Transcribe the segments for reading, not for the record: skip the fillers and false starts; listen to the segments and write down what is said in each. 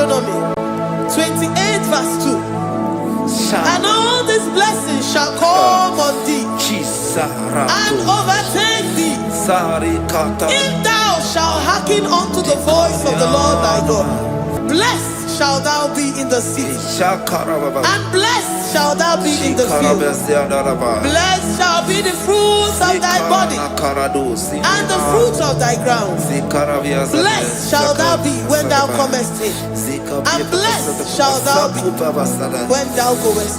Deuteronomy 28 verse 2. And all these blessings shall come on thee and overtake thee if thou shalt hearken unto the voice of the Lord thy God. Blessed shalt thou be in the city, and blessed shalt thou be in the field. Blessed shall be the fruits of thy body, and the fruit of thy ground. Blessed shalt thou be when thou comest in, and blessed shalt thou be when thou goest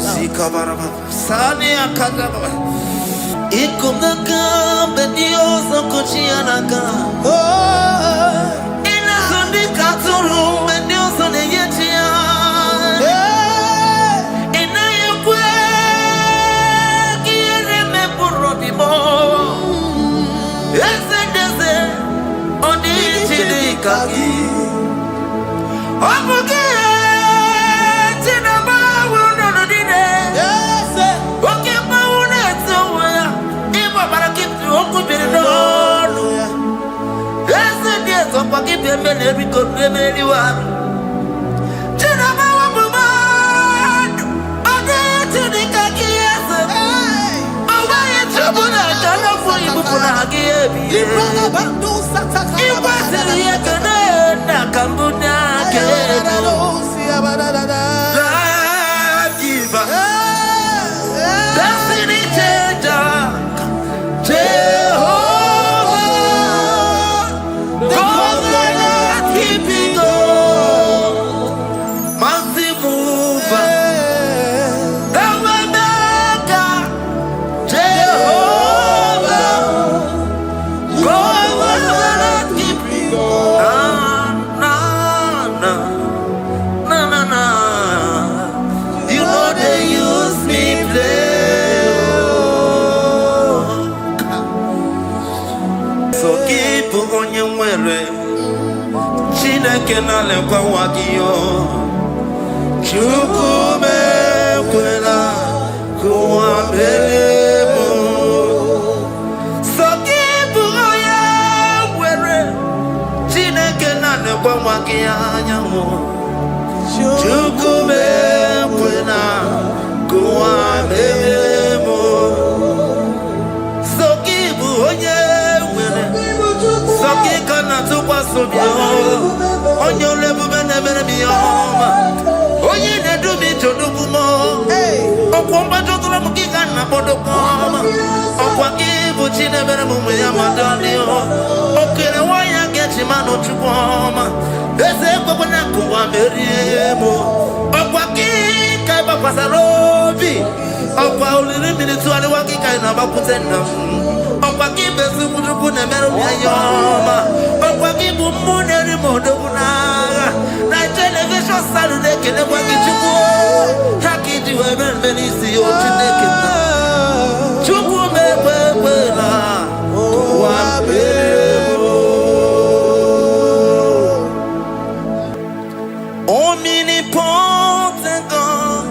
Omnipotent God,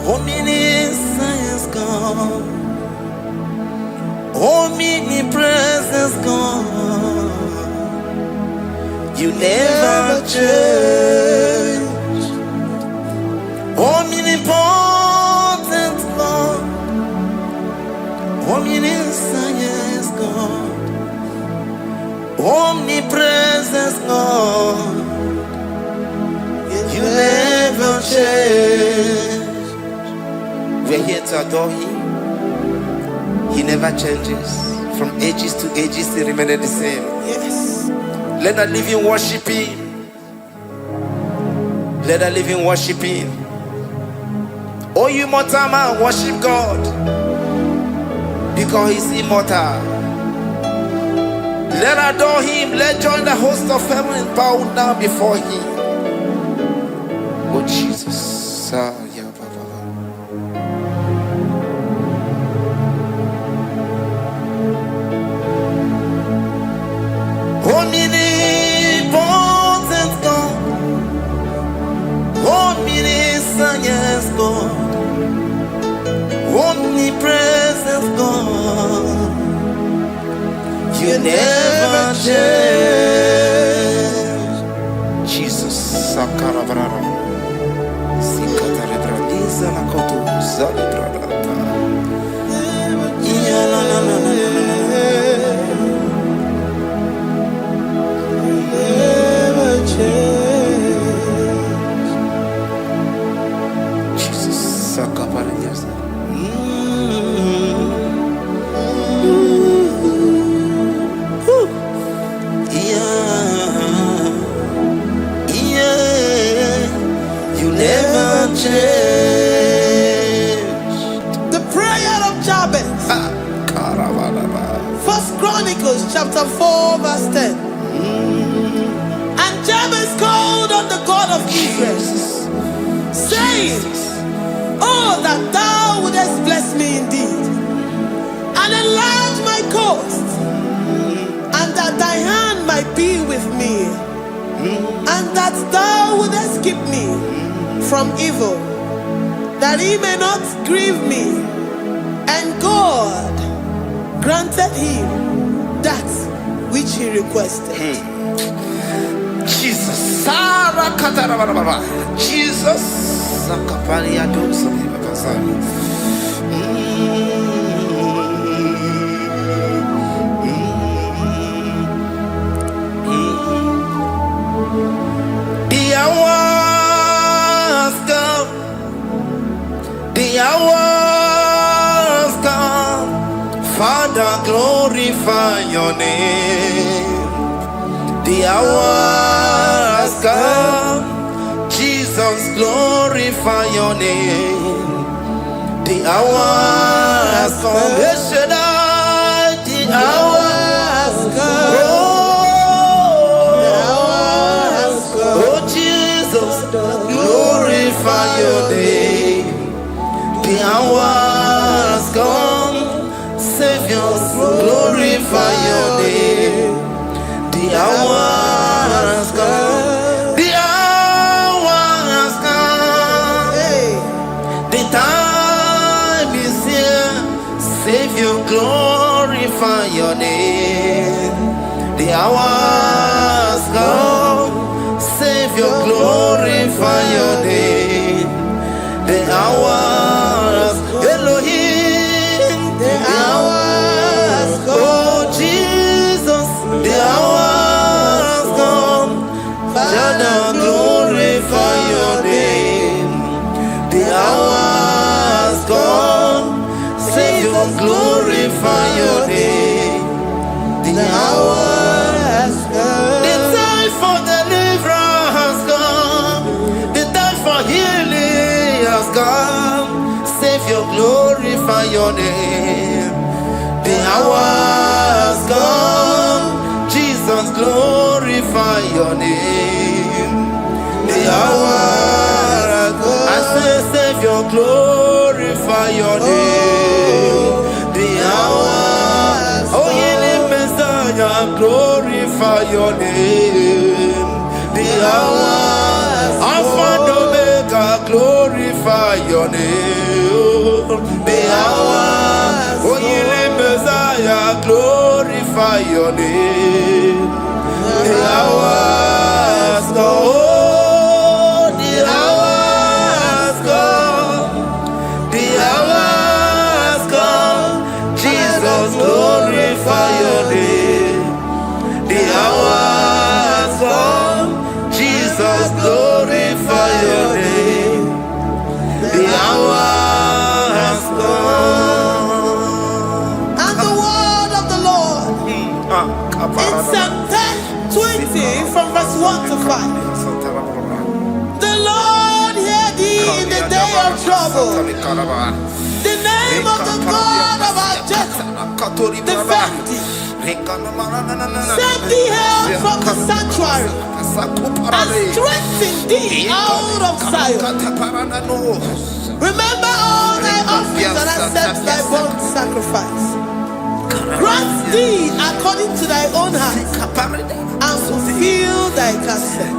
omniscience God, omnipresence God, you never change. Omnipotent God, omniscience God, omnipresence God, you never change. We're here to adore Him. He never changes. From ages to ages, He remained the same. Yes. Let the living worship Him. Let the living worship Him. Oh, you mortal man, worship God, because He's immortal. Let adore Him. Let join the host of heaven and bow down before Him. Oh Jesus. Omnipotent God, omniscience God, omnipresence God, you never change. Sakarabrara. Sikatarebradiza la kotu zalibrada. Yeah, la la la la la. Never change. Jesus, Sakaparias. First Chronicles chapter 4 verse 10. And Jabez called on the God of Israel, saying, oh, that thou wouldest bless me indeed, and enlarge my coast, and that thy hand might be with me, and that thou wouldest keep me from evil, that he may not grieve me. And God granted him that which he requested. Jesus. Jesus. The hour has come. The hour has come. Father, glorify your name. The hour has come. Jesus, glorify your name. The hour has come. The hour has come. The hour has come. Oh, Jesus, glorify your name. The hour has come. Savior, glorify your name. The hour has come. The hour has come. The time is here. Savior, glorify your name. The hour has come. Savior, glorify your name. The hour has come. Elohim, the hour has come. Oh Jesus, the hour has come. Father, glorify your name. The hour has come. Savior, glorify your name. The hour has come. The time for deliverance has come. The time for healing has come. Savior, glorify your name. The hour has come. Jesus, glorify your name. The hour has come. I say, Savior, glorify your name. The hour. Oh, healing Messiah, glorify your name. The hour. Alpha and Omega, glorify your name. The hour. Oh, healing Messiah, glorify your name. The hour has come. Oh, the hour has come. The hour has come. Jesus, glorify your name. The hour has come. Jesus, glorify your name. The hour has come. And the word of the Lord in Psalm 20 from verse 1 to 5. The Lord hear thee in the day of trouble. The name of the God of our Jacob defend thee. Set thee help from the sanctuary and strengthen thee out of Zion. Remember all thy offerings and accept thy burnt sacrifice. Grant thee according to thy own heart and fulfill thy counsel.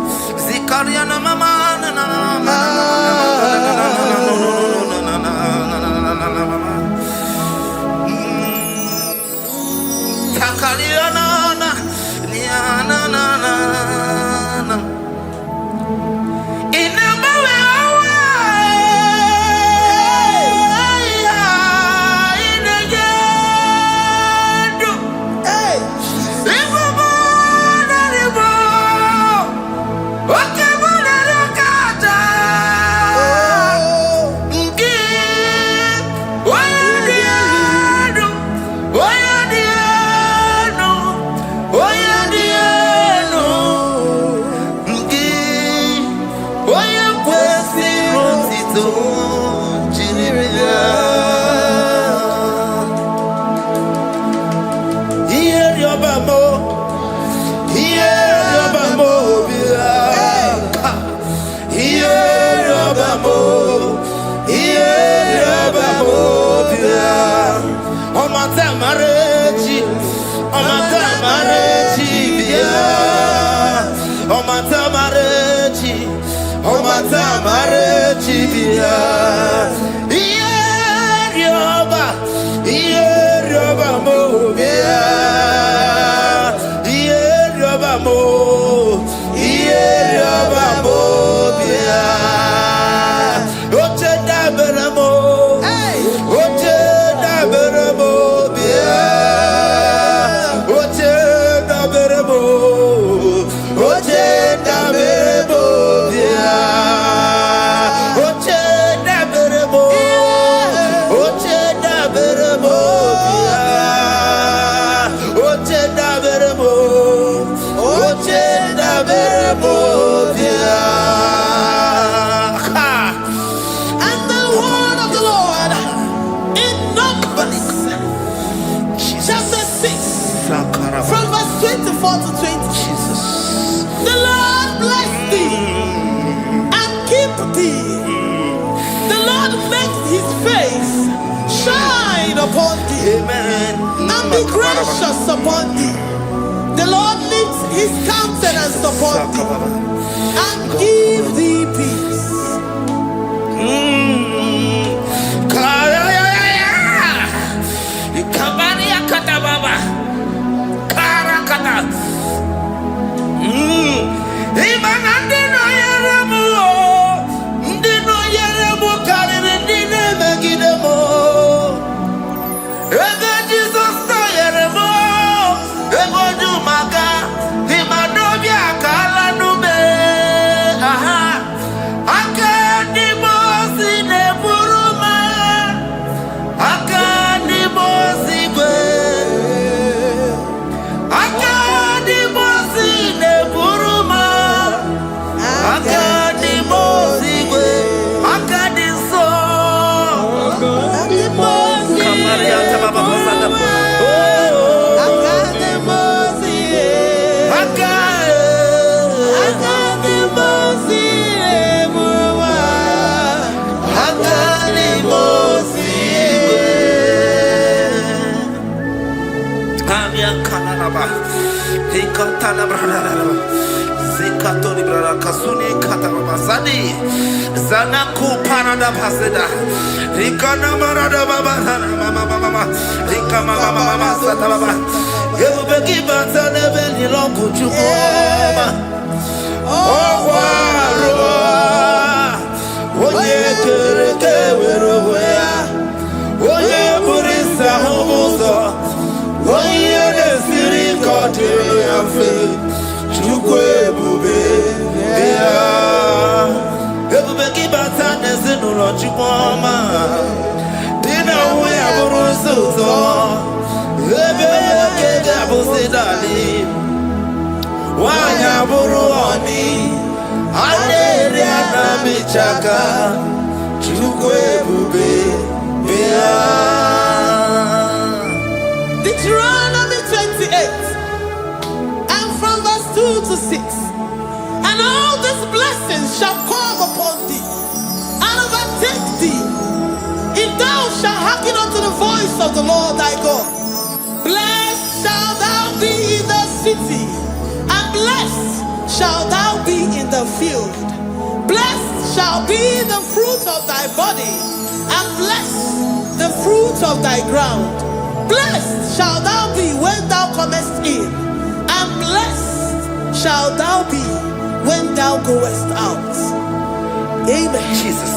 Upon thee, amen, and be gracious upon thee. The Lord lifts his countenance upon thee and give thee peace. Zanaku parada paseda, Rikana marada baba, mama, Rikama mama sata baba. You begi bata nebeli longu chukoma. Oh waro, oye kereke weroya, oye burisa homoso, oye nesiri kote yafe, chukwe bube ya. Everybody bata nesinu lo chukoma. Dina we aburuso. Ebe abusidali, wanya buruoni, adere anamichaka, chukwe bube bea. Deuteronomy 28, and from verse 2 to 6. And all these blessings shall come upon thee, and overtake thee, if thou shalt hearken unto the voice of the Lord thy God. Blessed shalt thou be in the city, and blessed shalt thou be in the field. Blessed shall be the fruit of thy body, and blessed the fruit of thy ground. Blessed shalt thou be when thou comest in, and blessed shalt thou be when thou goest out. Amen. Jesus.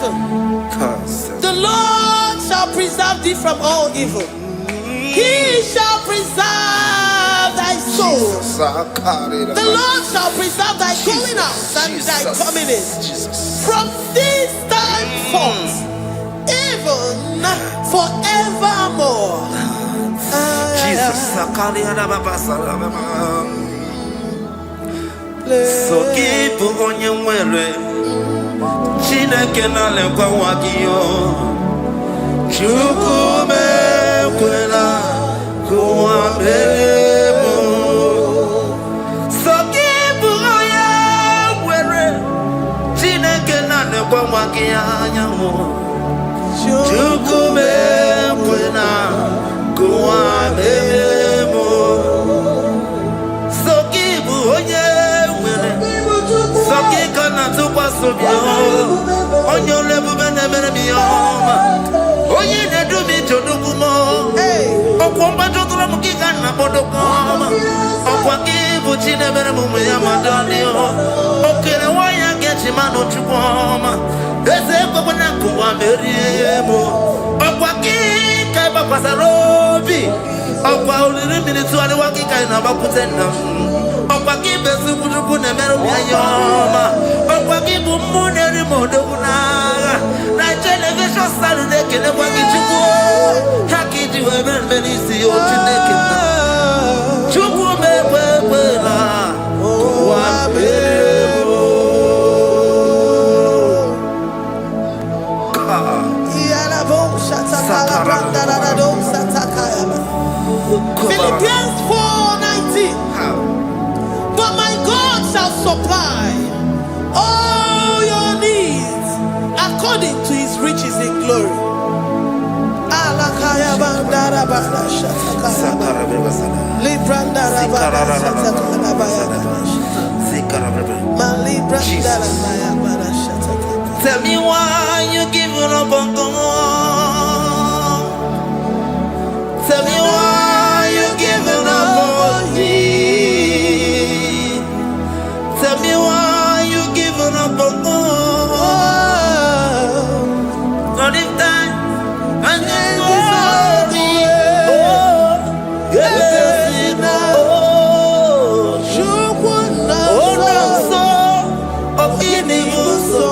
11. The Lord shall preserve thee from all evil. He shall preserve thy soul. The Lord shall preserve thy going out and thy coming in. From this time forth, even forevermore. Jesus. So keep on your way. Chineke na lekwa wagiyo. Chukume kwela kuambemo. So keep on your way. Chineke na lekwa wagiyo. Chukume kwela kuambemo. So keep on your Sakikana to Pasubio, on your level, Oye, they do me to Dukumo, Okwambato Ramukana Bodokoma, Okwakibuchi never Muyamadonio, Okawaya get him out of Chupoma, there's a Babanakuwa Meriemo, Okwaki, Kabapasarobi, Okwa minutes to the Waki Kainabakutena. Okwaki besu kujukune meru yayoma. Okwaki bumuneri modokuna. Na television Saturday kene waki chuku. Haki jiwe benisi otineke na. Chuku mewewela. Wabebo. Philippians 4:19. But my God shall supply all your needs according to his riches in glory. Tell me why you giving up on God. Tell me why you giving up on me. Tell me why you giving up on God. Not if time and then glory. Oh, yeah, oh, no, so of any so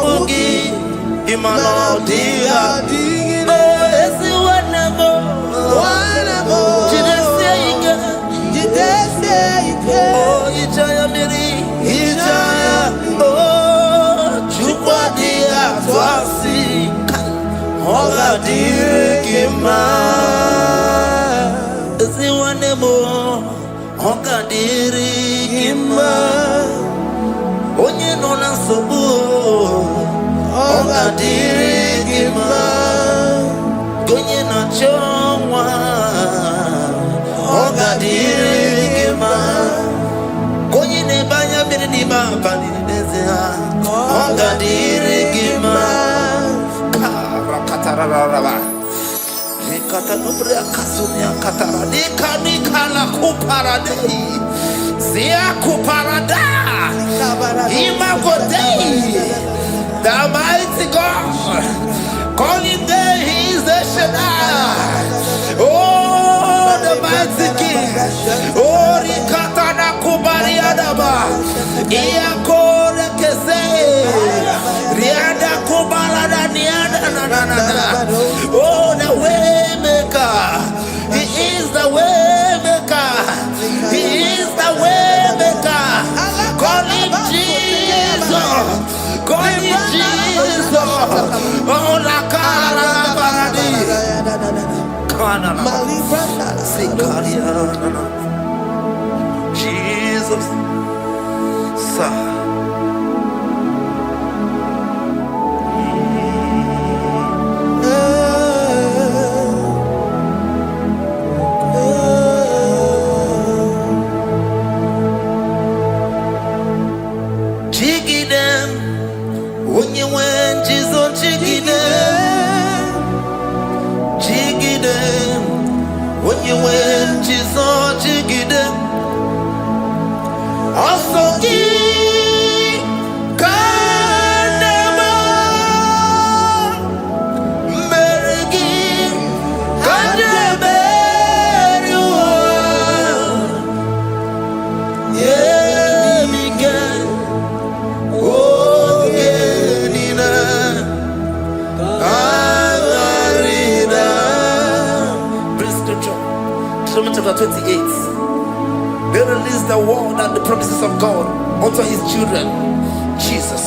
onye nọ na nsogbu ọ ga-adịrị gị mma onye na-achọ nwa ọ ga-adịrị gị mma onye na-ebe anya mmiri n'ime abalị n'ezie ọ ga-adịrị gị mma Katanubria Kasunia Katara Nikala Kuparadei Zia Kuparada Imagodei the mighty God calling there he is the Shaddai. Oh the mighty King. Oh Rikatana Kubariadaba Iakore Kese Riada Kubalada Niada Oh the way He is the way maker. He is the way maker. Call him Jesus. Call him Jesus. Oh la cara baradi. Kana Jesus. Sa. Also give Bring scripture. Deuteronomy chapter 28. They release the word and the promises of God unto his children. Jesus.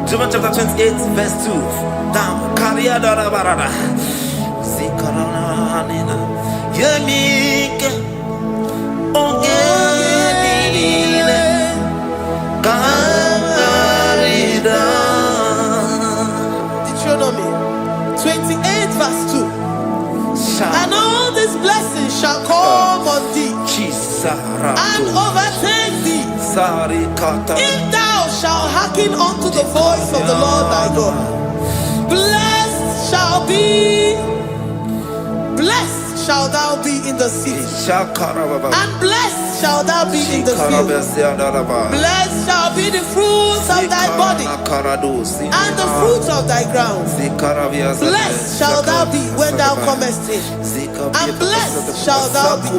Deuteronomy chapter 28, verse 2. Down. Deuteronomy 28, verse 2. And all these blessings shall come on thee and overtake thee, if thou shalt hearken unto the voice of the Lord thy God. Blessed shall thou be in the city, and blessed shall thou be in the field. Blessed shall be the fruits of thy body, and the fruits of thy ground. Blessed shall thou be when thou comest in, and blessed shall thou be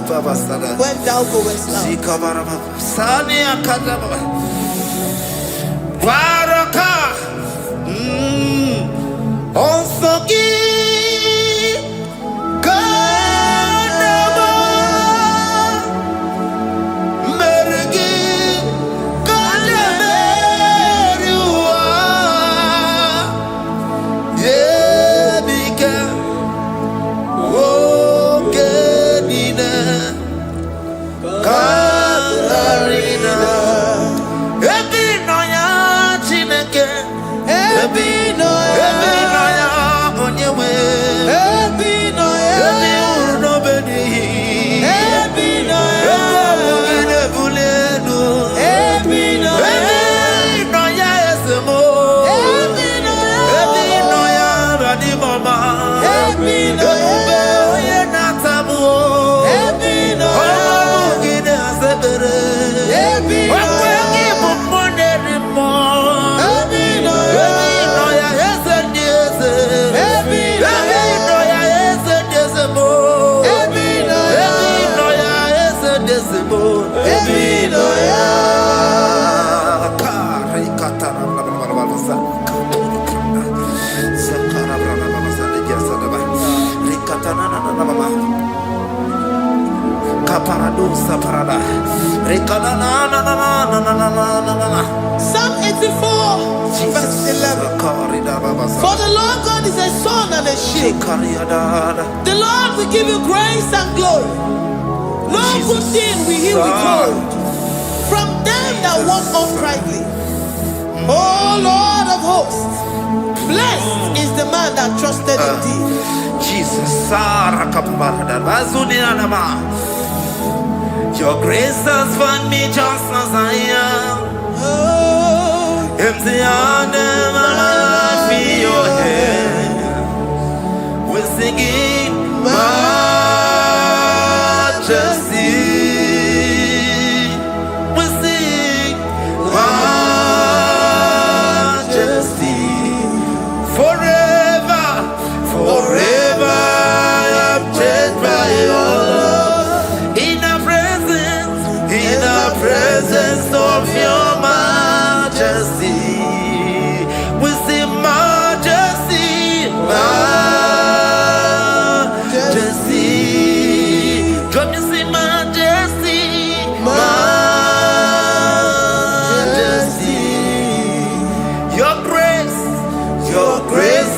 when thou goest out. Psalm 84, verse 11. For the Lord God is a sun and a shield. The Lord will give you grace and glory. No good thing will he withhold from them that walk uprightly. O Lord of hosts, blessed is the man that trusted in thee. Jesus, your grace has found me just as I am. Empty handed, I feel your hand. We're singing majesty. We sing majesty. Forever, forever, I'm changed by your love. In the presence of your majesty, we see majesty, majesty. Come you see majesty, majesty. Your grace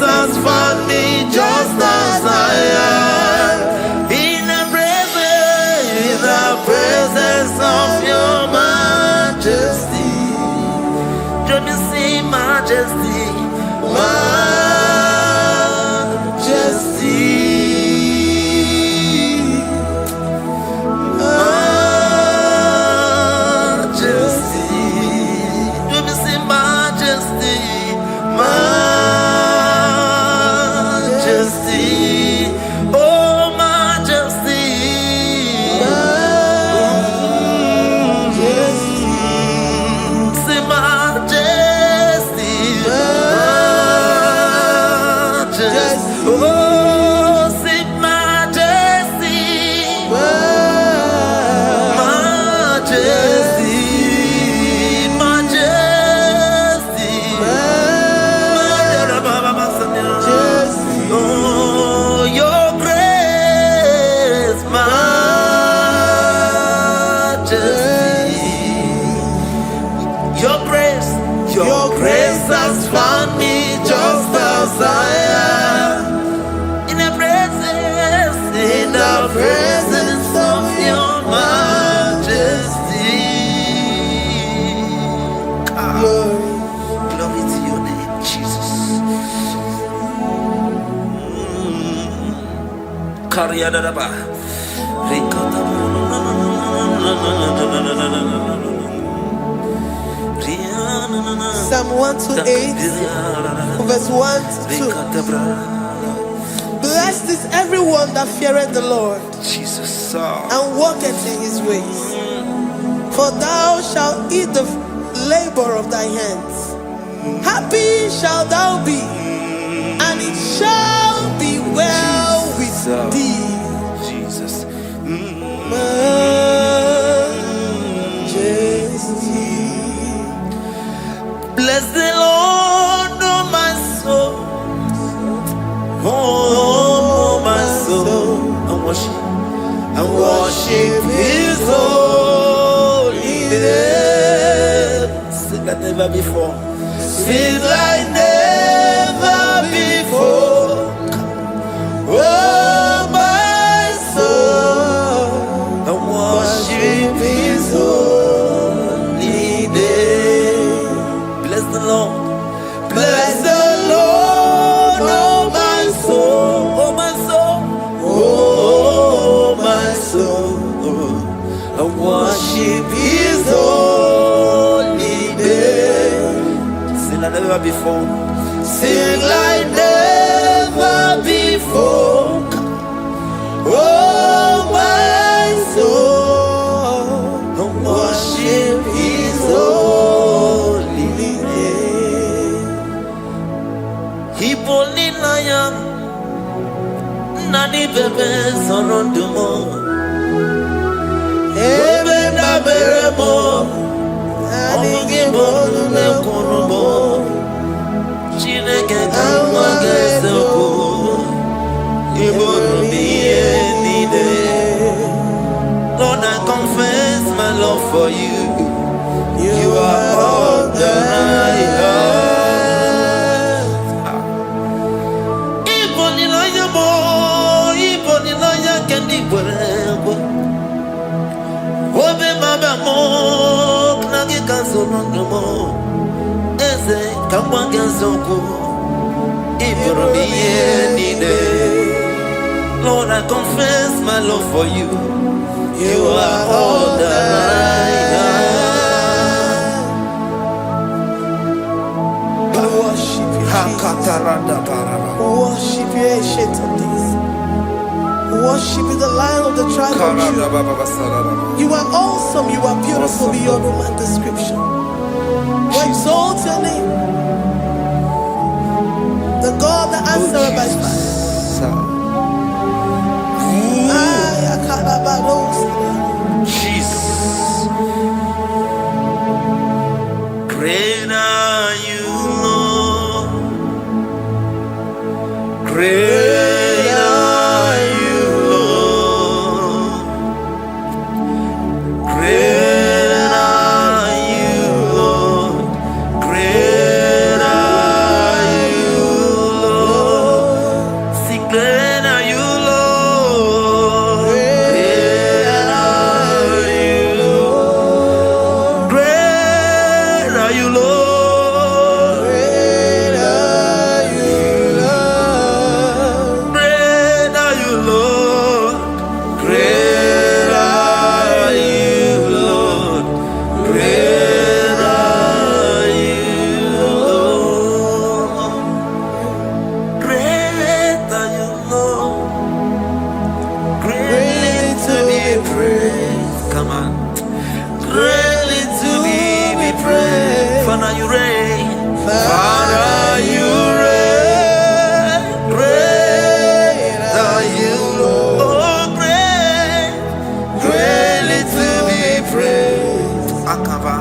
has found me just as I am. In the presence of your majesty. Let me see majesty. Your grace has found me just as I am. In the presence of your majesty. Glory to your name, Jesus. Psalm 128, verse 1 to 2. Blessed is everyone that feareth the Lord, Jesus, and walketh in his ways. For thou shalt eat the labor of thy hands. Happy shalt thou be, and it shall be well with thee. Jesus. Majesty. Bless the Lord, oh my soul. Oh, my soul. And worship his holy name. Sing like never before. Sing like never before. Oh, my soul. And worship his holy name. Bless the Lord. Bless the Lord, oh my soul. Oh my soul. Oh my soul. And worship his holy name. Sing like never before. Sing like never before. Oh my soul. And worship his holy name. Hipoli nayam nani bebe sorondumo. Ebe na beremo omugibo ne kurumo. Chineke kama gesoko ibonu biye nide. Lord, I confess my love for you. You are all that I have. Iboni laya mo, iboni laya kendi bwerebo. Obe mama mo, knagi kanzono mo. Eze kama genzoko, ibonu biye nide. Lord, I confess my love for you. You are all that I have. Worship you, worship you, ancient of days. Worship you, the Lion of the tribe of Judah. You are awesome, you are beautiful beyond human description. We exalt your name, the God that answered by fire. Jesus. Great are you, Lord. Great are you, Lord. Great are you, Lord. Great are you, Lord. Sing, great are you, Lord. Great are you, Lord. Great are you, Lord. Great are you, Lord. Great are you, Lord. Great are you, Lord. Great are you, Lord. Great are you, Lord. Greatly to be praised. Come on. Greatly to be praised. Father, you reign. Father, you reign. Great are you, Lord. Oh, great. Greatly to be praised. Akava.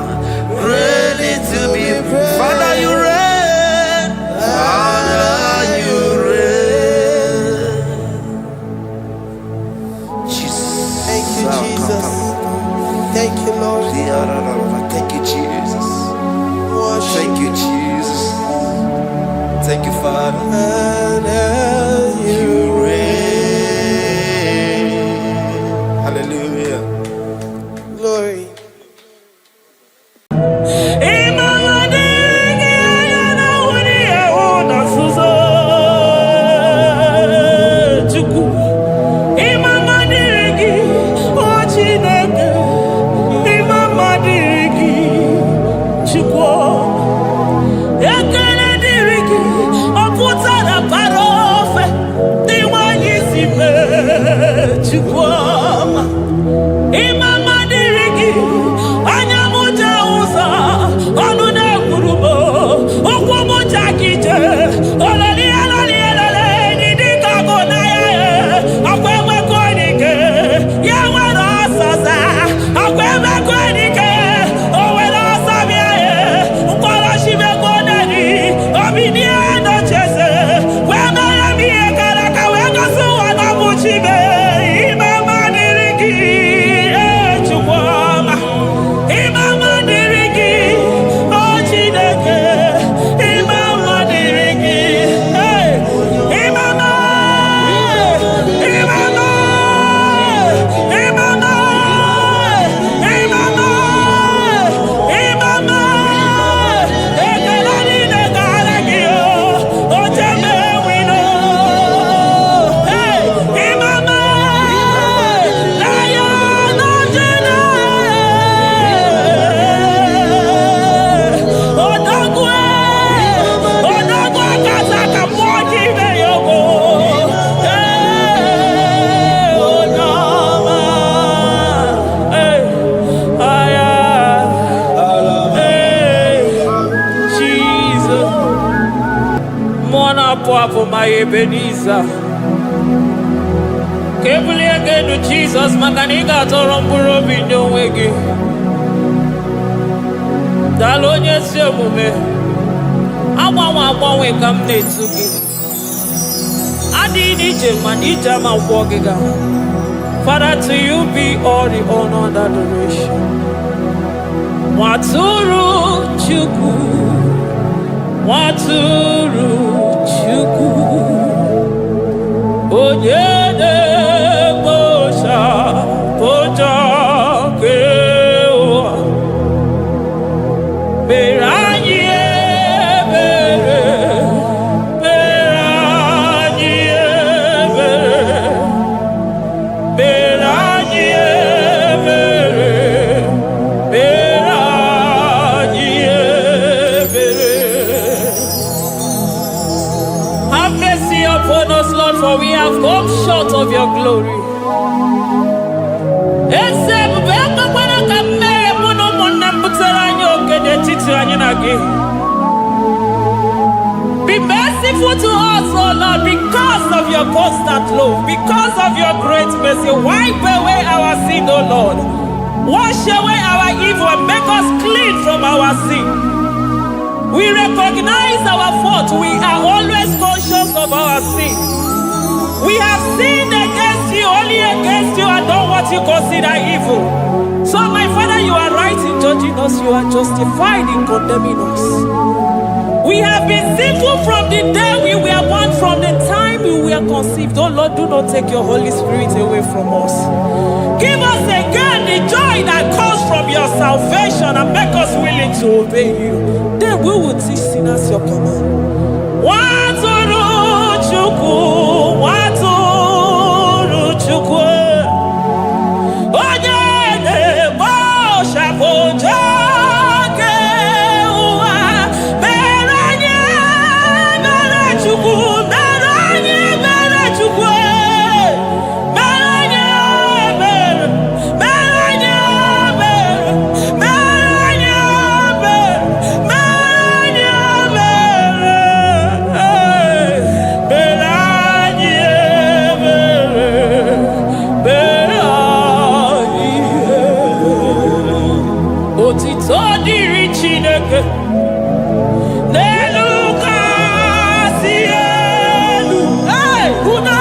Greatly to be praised. Father, you reign. Father, you reign. Jesus. Thank you, Jesus. Thank you, Lord. Thank you, Jesus. Worship. Thank you, Jesus. Thank you, Father. And You reign. Hallelujah. Glory. My Ebenezer, Kebuli again to Jesus, Makanika Toromburo Bino Wegi. Dalonia Semume, Awa we come to give. Adi Nije Manija Mawagiga. Father, to you be all the honor and adoration. Waturu Chuku, Waturu Chuku, Onyede Bosha, Boja Kewa, Beranye Bere, Beranye Bere, Beranye Bere, Beranye Bere. Have mercy upon us, Lord, for we have come short of your glory. Be merciful to us, oh Lord, because of your constant love, because of your great mercy. Wipe away our sin, oh Lord. Wash away our evil and make us clean from our sin. We recognize our fault. We are always conscious of our sin. We have sinned against you, only against you, and done what you consider evil. So, my Father, you are right in judging us. You are justified in condemning us. We have been sinful from the day we were born, from the time we were conceived. Oh Lord, do not take your Holy Spirit away from us. Give us again the joy that comes from your salvation and make us willing to obey you. Then we will teach sinners your command. Waturu Chuku, Waturu Chuku, Onyede Bosha Boja Kewa, Beranye Bere Chuku, Beranye Bere Chuku, Beranye Bere, Beranye Bere, Beranye Bere, Beranye Bere, Otito diri Chineke n'elu kasị elu, una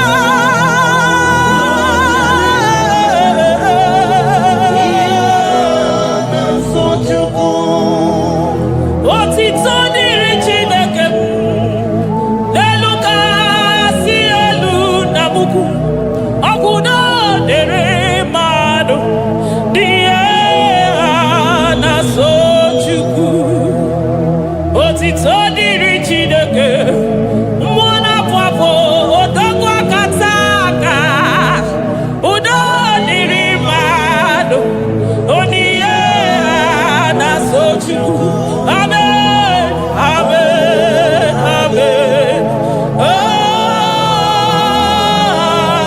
Amen. Amen. Amen.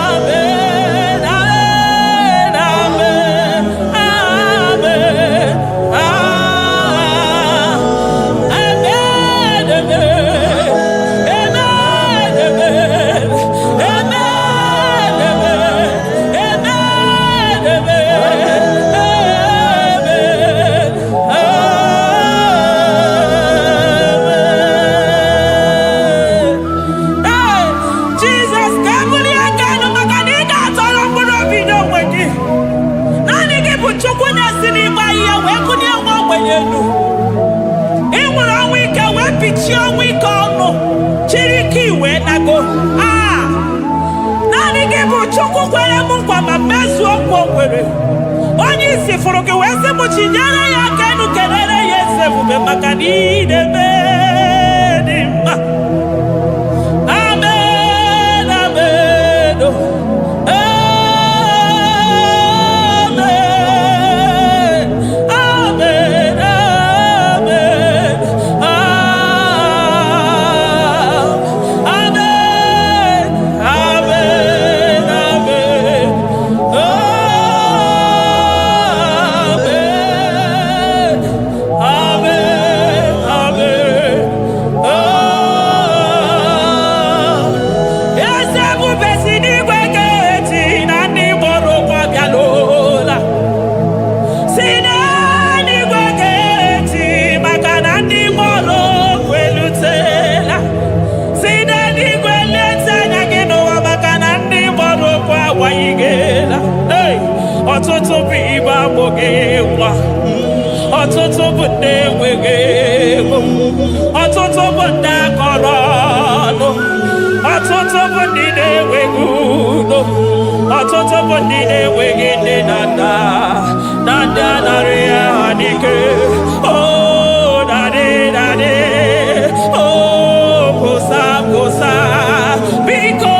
Amen. Amen. Amen. Onye isi fụrụ gị wee sị m chinyere ya aka enu kelere ya eze ebube maka na ị na-eme dị mma. Amen, amen, amen, amen, amen, amen, amen. Ọtụtụ bụ ibe agbụghị nwa, ọtụtụ bụ ndị enweghị ego, ọtụtụ bụ ndị akọrọ ọnụ, ọtụtụ bụ ndị na-enweghị udo, ọtụtụ bụ ndị na-enweghị nne na nna, na ndị anarị ya n'ike. Oh, daddy, daddy, oh, kosa, kosa, biko.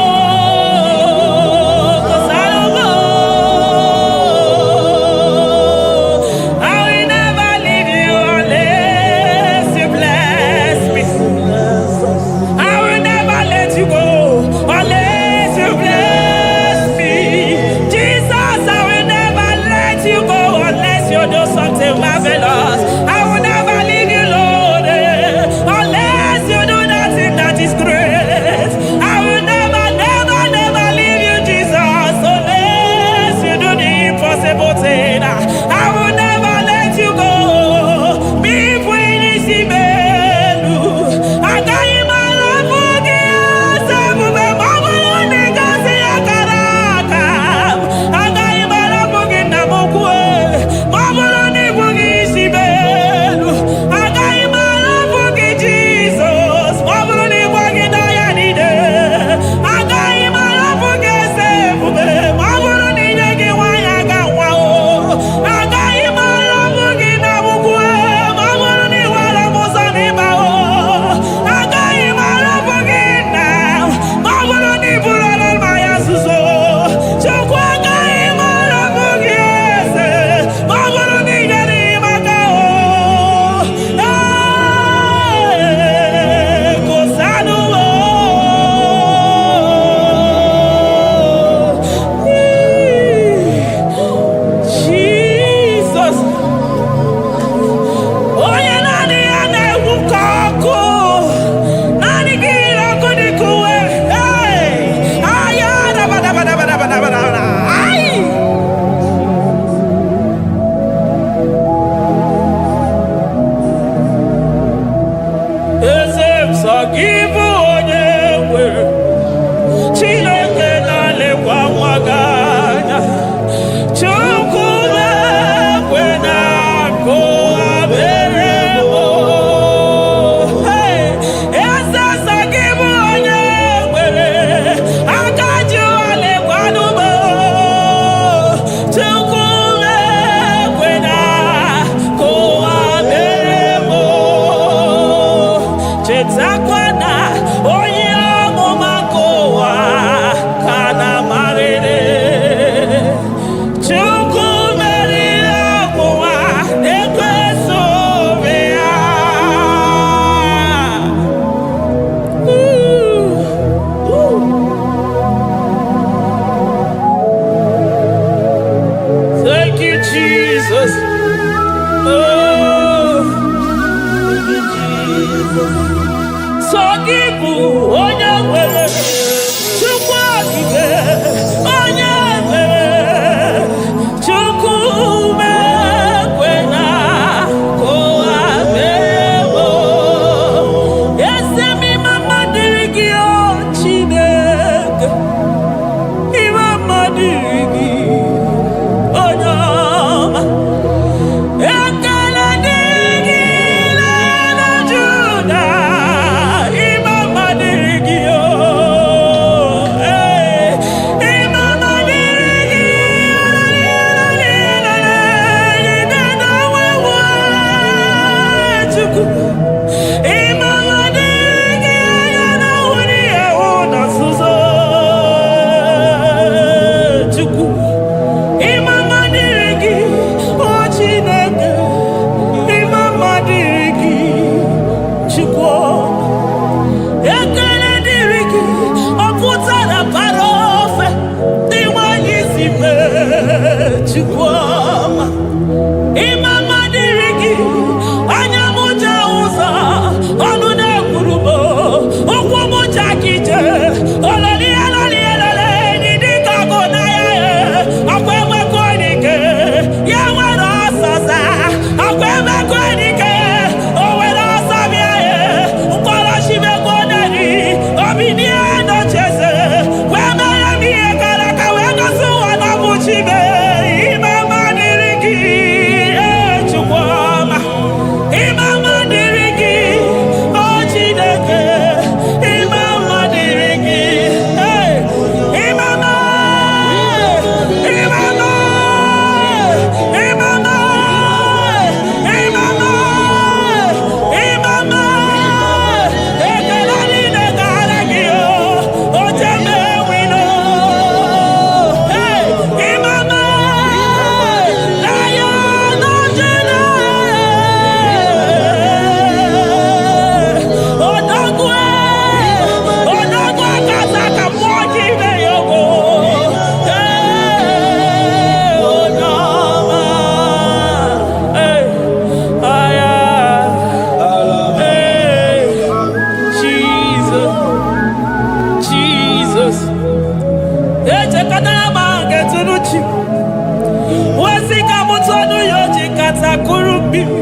Zakwana Oh, Jesus. So give onye nwere Chukwu okike onye mere Chukwu mekwena ka ụwa mewo. Eze m mama dịrị gị o Chineke, mama dịrị gị onye ọma. Ekele dịrị gị n'ala Juda, mama dịrị gị o. Mama dịrị gị Chukwu. Mama dịrị gị anya na wuri ewu na nzuzo Chukwu. Mama dịrị gị o Chineke, mama dịrị gị Chukwu. Ekele dịrị gị ọ pụtara bara ofe dị nwanyị si mee Chukwu ọma. Mama dịrị gị anya m ja ụzọ ọnụ na-ekwuru m ụkwụ m ja kije ololi eloli elele dị dịka ọgụ na ya ọkwa emekọ dike ya nwere ọsọsa ọkwa emekọ dike o nwere ọsọ bịa ya mkpọrọchimekọ neri obinie nocheze wee mere m ihe gara aka wee gosi ụwa na bụ chibe. Mama dịrị gị Chukwu ọma. Mama dịrị gị o Chineke, mama dịrị gị mama ekele niile gara gị o jeme wino mama na ya nọjere odogwu akaza ka mmụọ gị ime ya ogo onye ọma aya Jesus, Jesus. Echekọtara m nke tụrụ chi wezi ka m tọnụ ya oji kata kụrụ mmiri.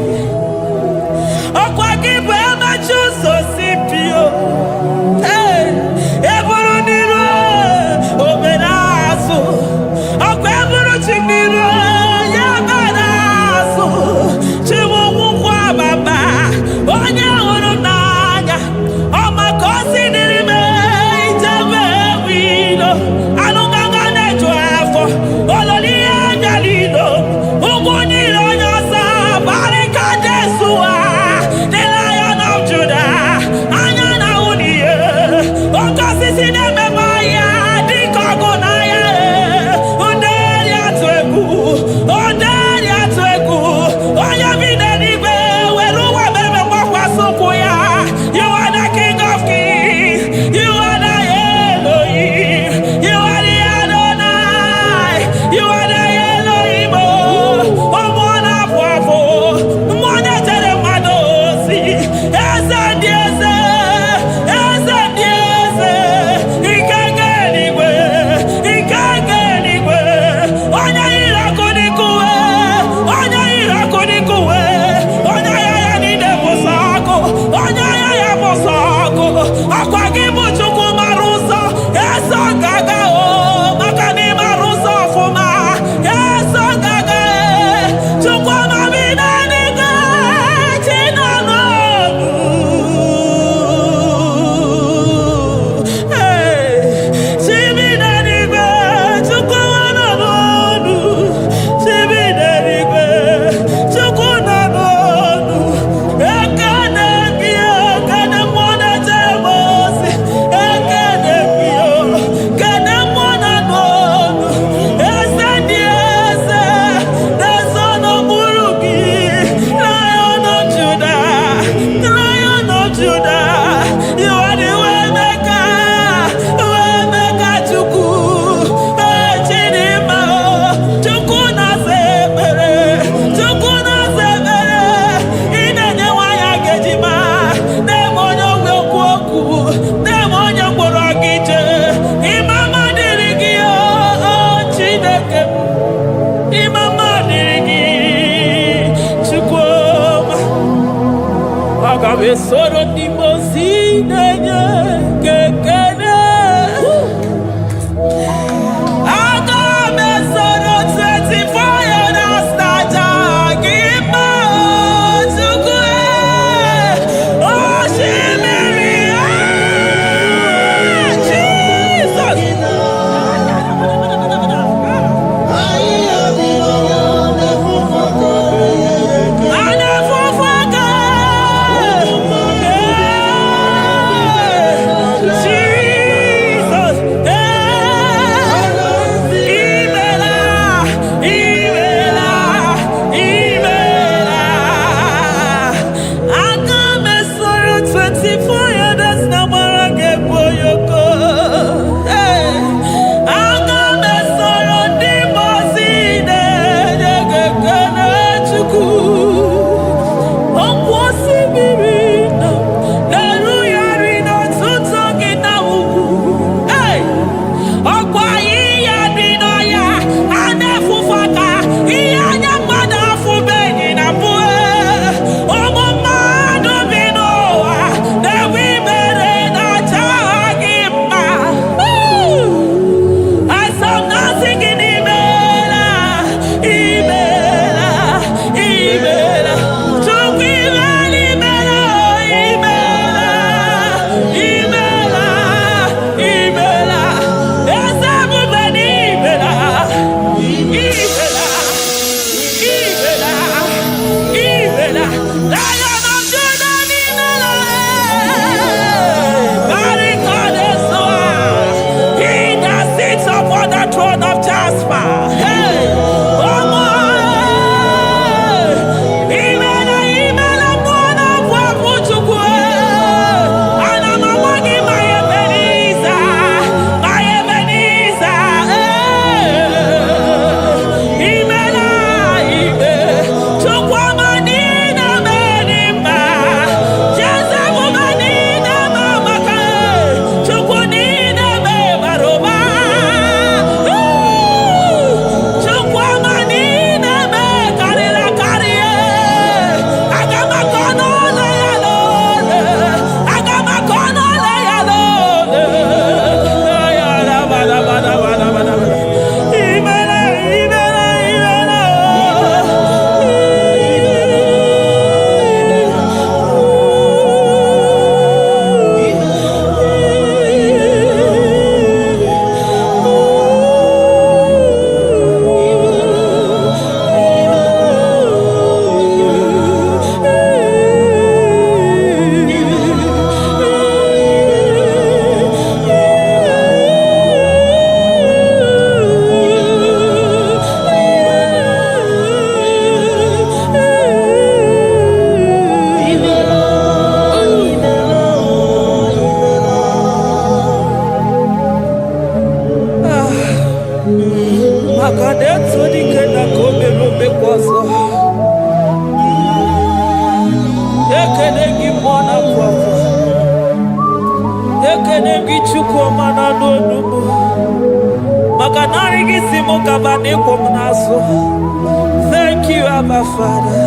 Ọkwa gị bụ emechi ụzọ si pio eburu n'iru obere azụ. Ọkwa eburu chi n'iru ya bara azụ. Chiwụkwụkwọ ababa onye hụrụ n'anya ọma ka o si dịrị m ijebe wilo anụgaga na-eju afọ ololi ihe bịalido ụgwọ niile onye ọsọ Soro di mozine kekene. Aga me soro 24 years na jagima tukwe. Oh shimiri Jesus. Thank you, Abba Father.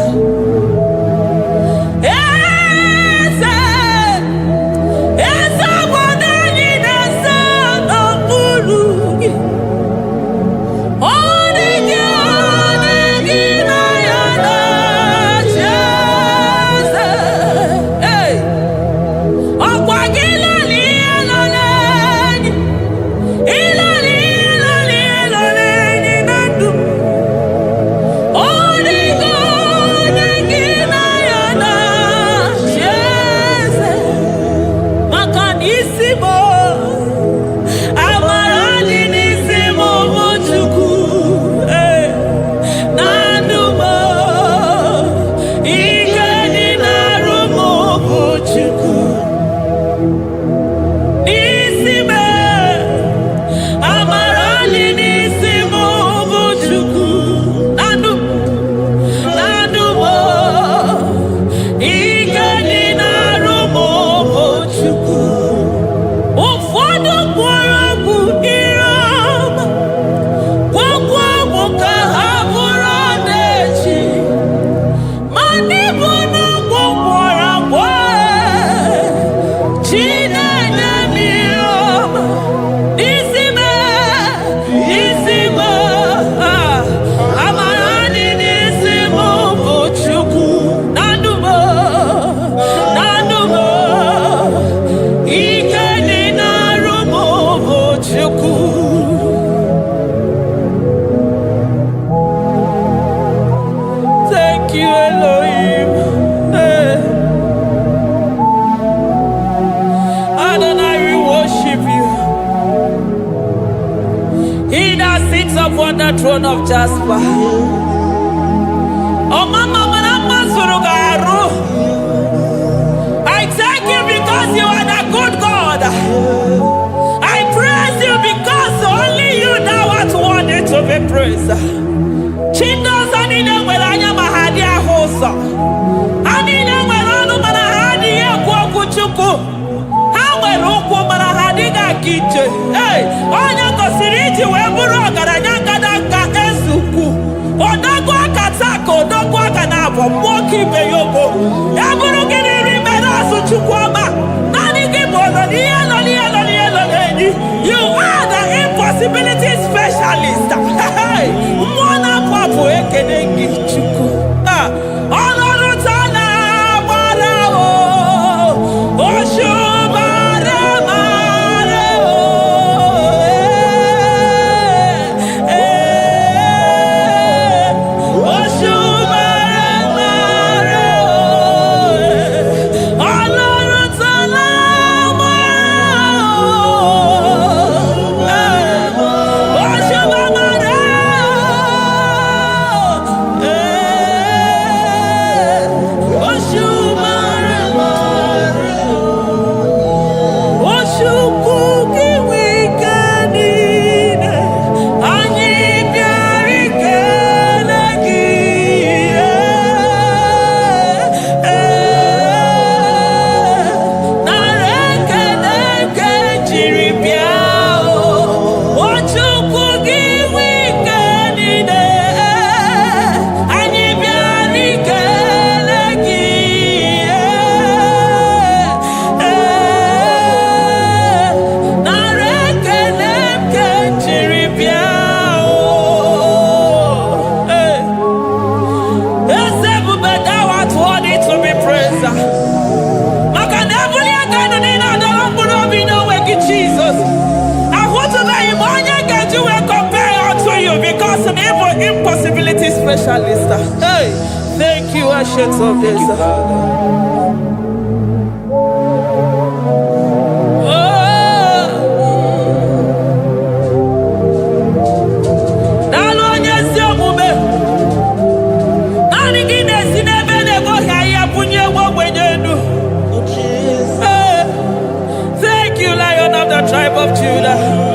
Elohim. Hey. Adonai, we worship you. He that sits upon the throne of Jasper. Oh, Mama, I thank you because you are the good God. I praise you because only you now are worthy to be praised. Chindos anine welanya mahadi ahosa. Anine welanu manahadi ya kwa kuchuku. Hawe ruku manahadi ga kiche. Hey, onya kosiriji weburu agaranya kadaka esuku. Odagwa katako, odagwa kanabo, mwoki beyogo. Yaburu gini rimena suchukwama. Nani gibono, you are the impossibility specialist. Mwana papu ekenengi chuku. Olorutana marao. Oshubare marao. Impossibility specialist. Hey, thank you, Ancient of Days. Thank you, Lion of the tribe of Judah.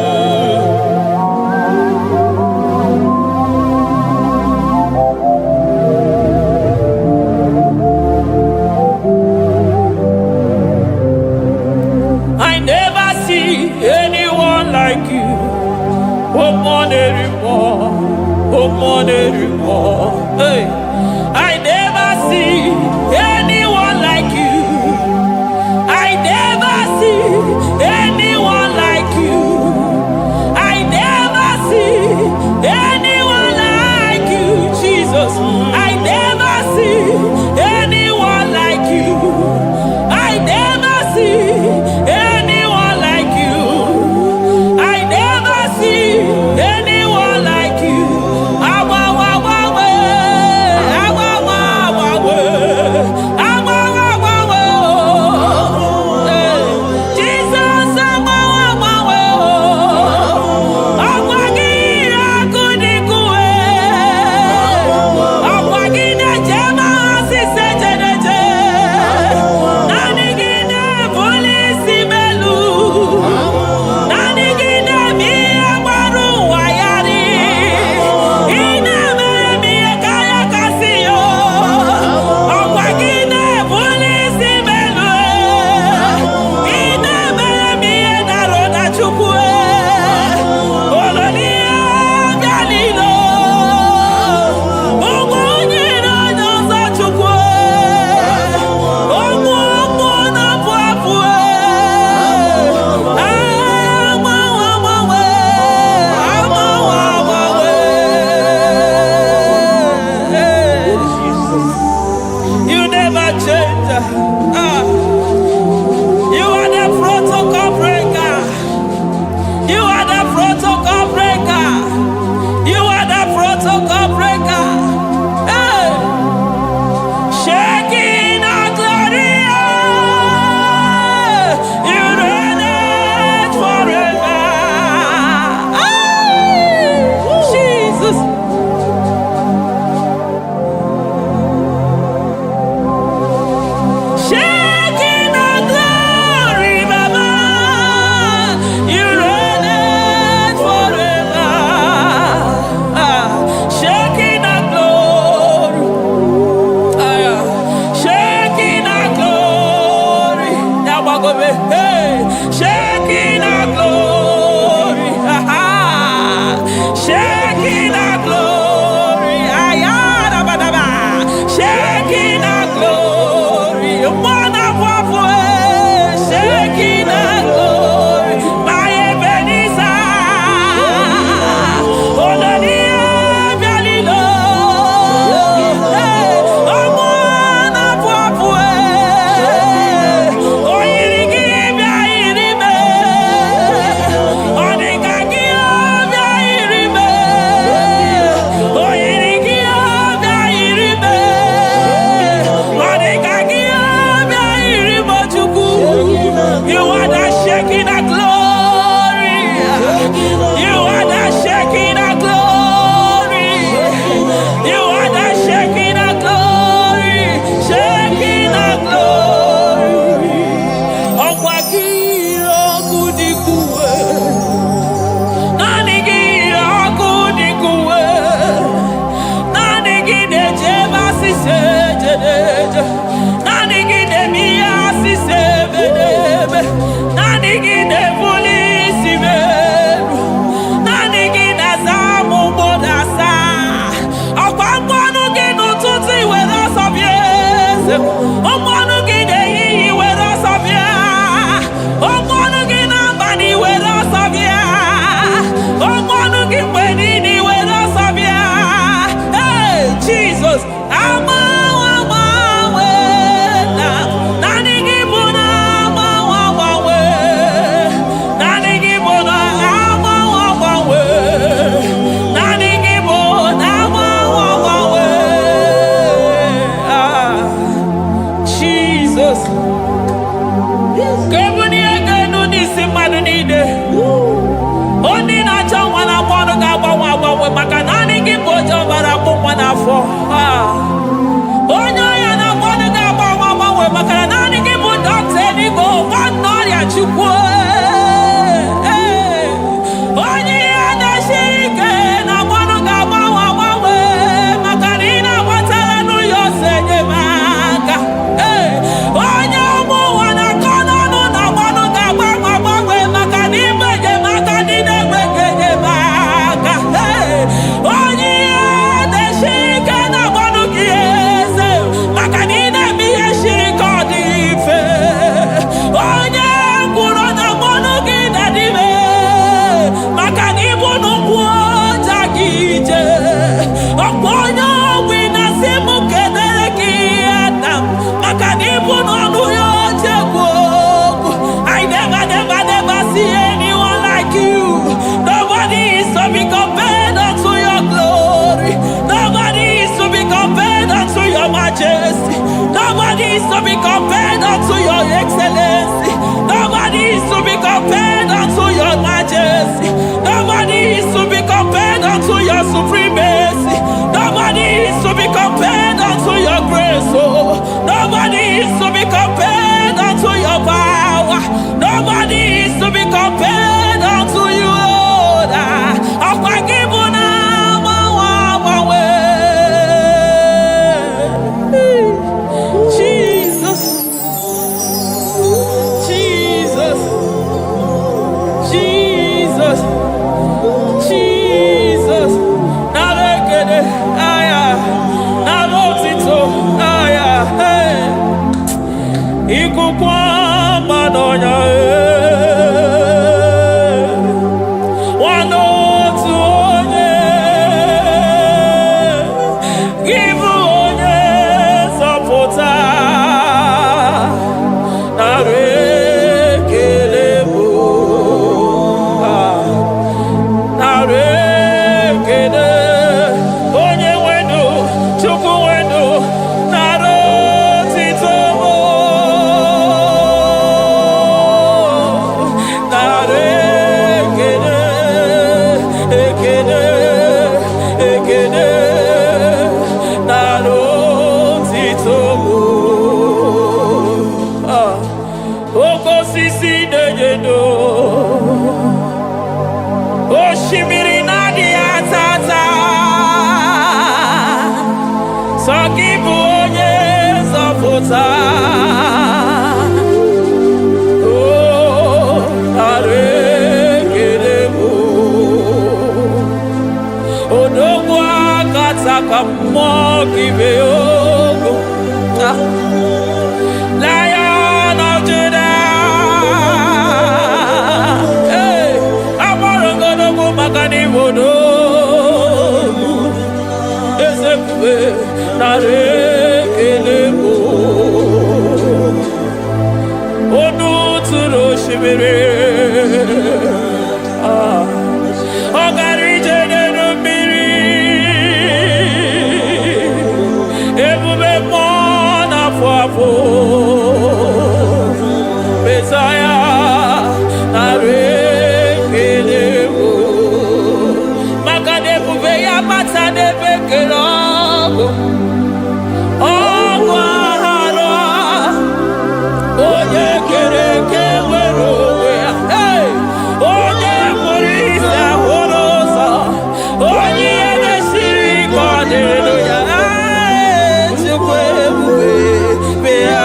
Ọmọnụ gị na-ehihie were ọsọ bịa. Ọmọnụ gị n'abalị were ọsọ bịa. Ọmọnụ gị mgbe niile were ọsọ bịa. Hey, Jesus, agbanwe na naanị gị bụ na agbanwe. Naanị gị bụ na agbanwe. Naanị gị bụ na agbanwe. Jesus. Kebuni egenu n'isi mmadụ niile. Onye na-achọ nwa na-akpọ ọnụ ga-agbanwe maka naanị gị bụ oje ọbara akpụ nwa n'afọ. Onye ọya na-akpọ ọnụ ga-agbanwe maka na naanị gị bụ dọkịta eluigwe nwanne ọrịa Chukwu. Onye ihe na-esiri ike na-akpọ ọnụ ga-agbanwe maka na ị na-agbatara n'ụyọ ose enyemaka. Onye ụmụ ụwa na-akọ n'ọnụ na-akpọ ọnụ ga-agbanwe maka na ime enyemaka ndị na-enweghị enyemaka. Onye ihe na-esiri ike na-akpọ ọnụ gị eze maka na ị na-eme ihe siri ike ọ dị mfe. Onye kwuru na-akpọ ọnụ gị na-adịme maka na ịbụ n'ụkwụ ọja gị ije. Ọkwa onye ogbi na-asị m kenere gị ada maka na ịbụ n'ọnụ ya oche egwu okwu. I never see anyone like you. Nobody is to be compared unto your glory. Nobody is to be compared unto your majesty. Nobody is to be compared unto your excellency. Nobody is to be compared unto your majesty. Nobody is to be compared unto your supremacy. Nobody is to be compared unto your grace. Oh, nobody is to be compared unto your power. Nobody is to be compared unto you, Lord. Jesus, Jesus, Jesus, Jesus. Narekede, aya, narotito, aya, hey. Ikukwa madonya, wanotu onye, givu onye sọpụta, narekele bụ, narekele onye nwenu, Chukwu nwenu, narotito bụ. Oshimiri na-adị atata, sọ gị bụ onye nzọpụta. Odogwu akata ka mmụọ gị bee ogo. Lion of Judah, agbọrọ ngodogwu maka n'ime odogwu. Eze ebube nara ekele bụ. Onu tụrụ osimiri, ọ gara ije n'elu mmiri. Ebube mmụọ na-afụ afụ. Mesaya nara ekele bụ. Maka na ebube ya bata n'ebe kere ọgụ. Ọgụ aghara onye kere eke nwere onwe ya. Onye kpụrụ isi ahụrụ ụzọ. Onye ihe na-esiri ike ọ dịrị ya. Chukwu ebube be ya.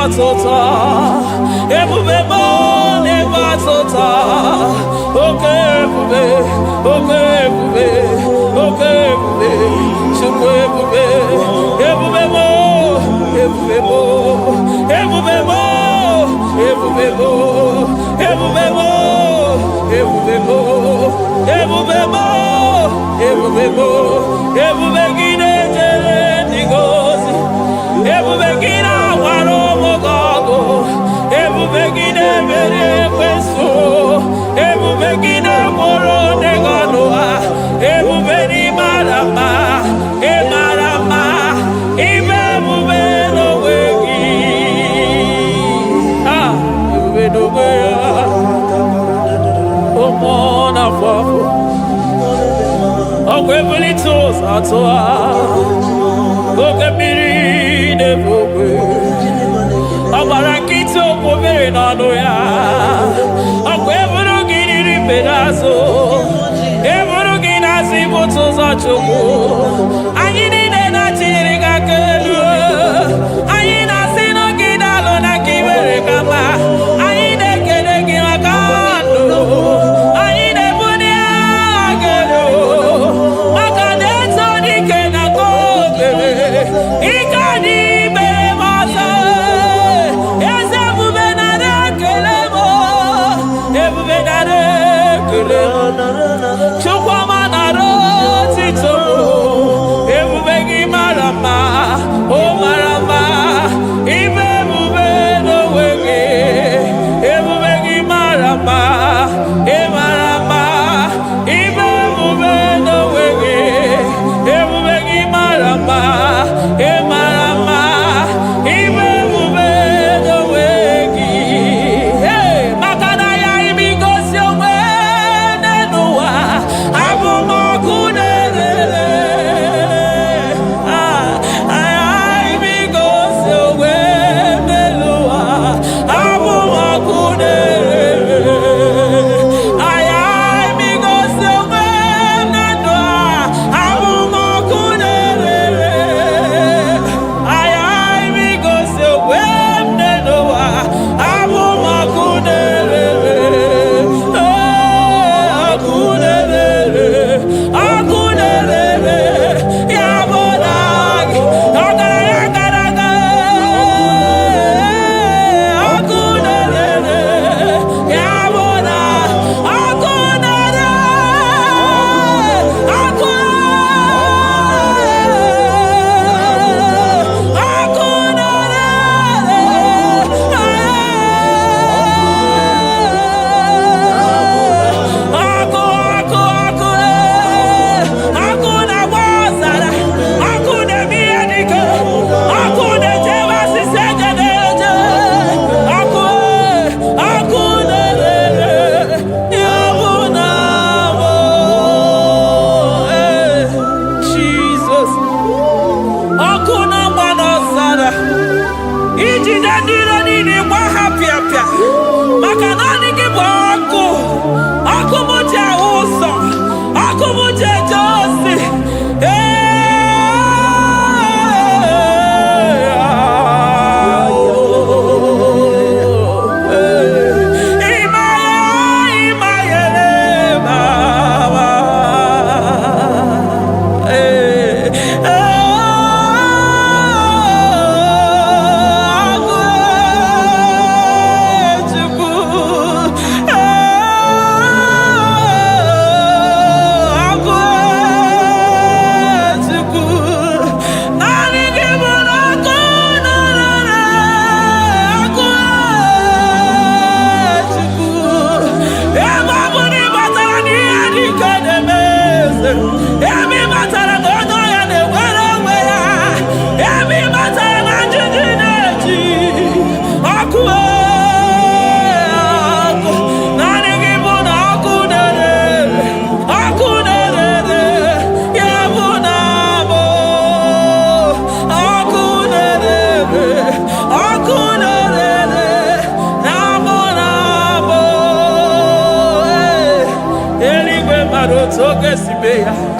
batota. Ebube mo ne batota. Okay, ebube. Okay, ebube. Okay, ebube. Chukwu ebube. Ebube mo. Ebube mo. Ebube mo. Ebube mo. Ebube mo. Ebube mo. Ebube mo. Ebube mo. Ebube gide jere digozi. Ebube gide waro mogogo. Ebube gide mere kweso. Ebube gide moro neganoa. Ebube ni marama. E marama. Ibe ebube no wegi. Ah, ebube no wegi. Omona fafo. Okwebuli tos atoa. Okebiri de bokwe. Abarakito kobere nano ya. Okwebulu giri pedazo. Ebulu ginasi boto za choko. Anyini de na chiriga kelu. Anyina sino gidalo na kibere kama. Anyine kede gimakando. Anyine bunia agelo. Makadeto di kena kobebe. Ikadi bere masa. Eze bubenare kelemo. Ebubenare kelemo. Chukwa manaro tito. Ebubegi marama. Oh marama. Ibe bube no wege. Ebubegi marama. E marama. Ibe bube no wege. Ebubegi marama. E marama. Ibe bube no wege. Hey, makana ya imigosi owe nenua. Abu makunere. Ay imigosi owe nenua. Abu makunere. Ay imigosi owe nenua. Abu makunere. Ay imigosi owe nenua. Abu makunere. Akunere. Yabonagi. Agaraga. Akunere. Yabona. Akunere. Jesus. Akuna manosara. Iji dadiro nini kwa hapia. Makanani kiboko. Akumuche uso. Akumuche josi.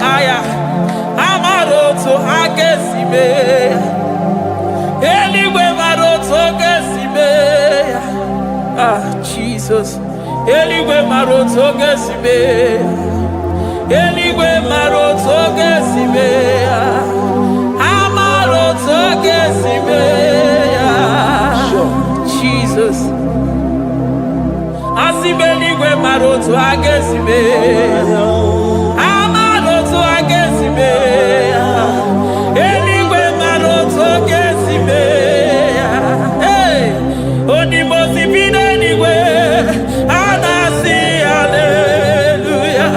Aya, amaroto agesibe, eligwe maroto agesibe. Jesus. Eligwe maroto gesibe. Eligwe maroto gesibe. Amaroto gesibe. Jesus. Asibeligwe maroto agesibe. Amaroto agesibe. Eligwe maroto gesibe. Hey, onimosi bide eligwe. Anasi hallelujah.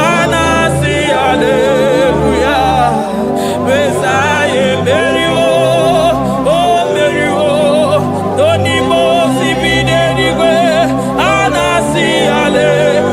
Anasi hallelujah. Besaye merio. Oh merio. Onimosi bide eligwe. Anasi hallelujah.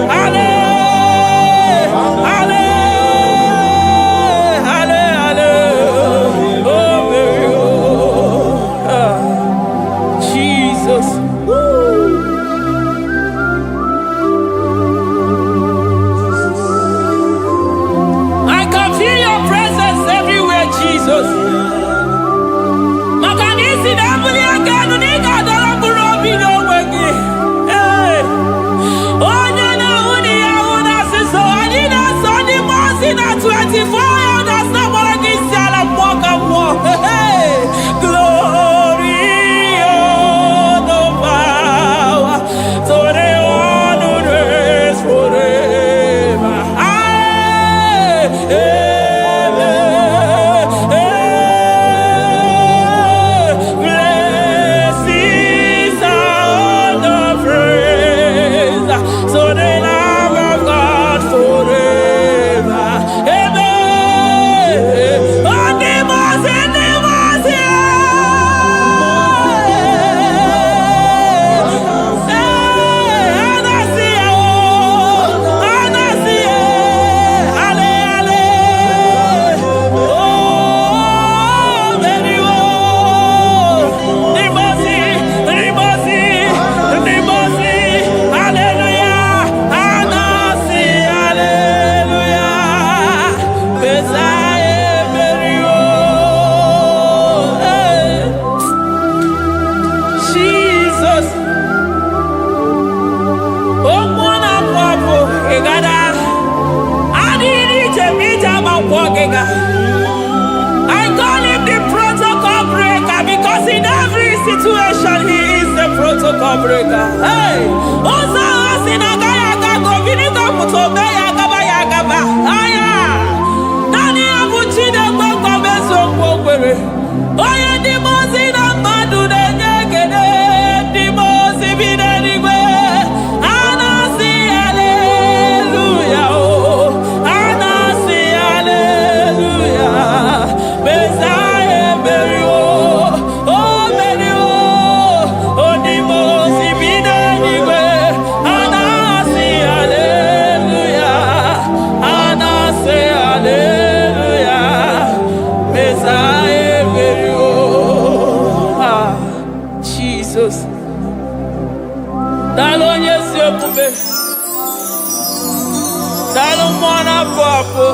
I call him the protocol breaker because in every situation he is the protocol breaker. Hey, Osa Asinaga Yagago, Vinika Mutobe Yagaba Yagaba. Aya, Nani Abuchina Boko Beso Bokwe. Oya Dimozina Madu de Negede, Dimozi Binanigwe. Anasi hallelujah. Anasi hallelujah. Besaye Merio. Oh Merio. Oh Dimozi Binanigwe. Anasi hallelujah. Anasi hallelujah. Besaye Merio. Jesus. Dalo nyesi okube. Dalo mwana papo.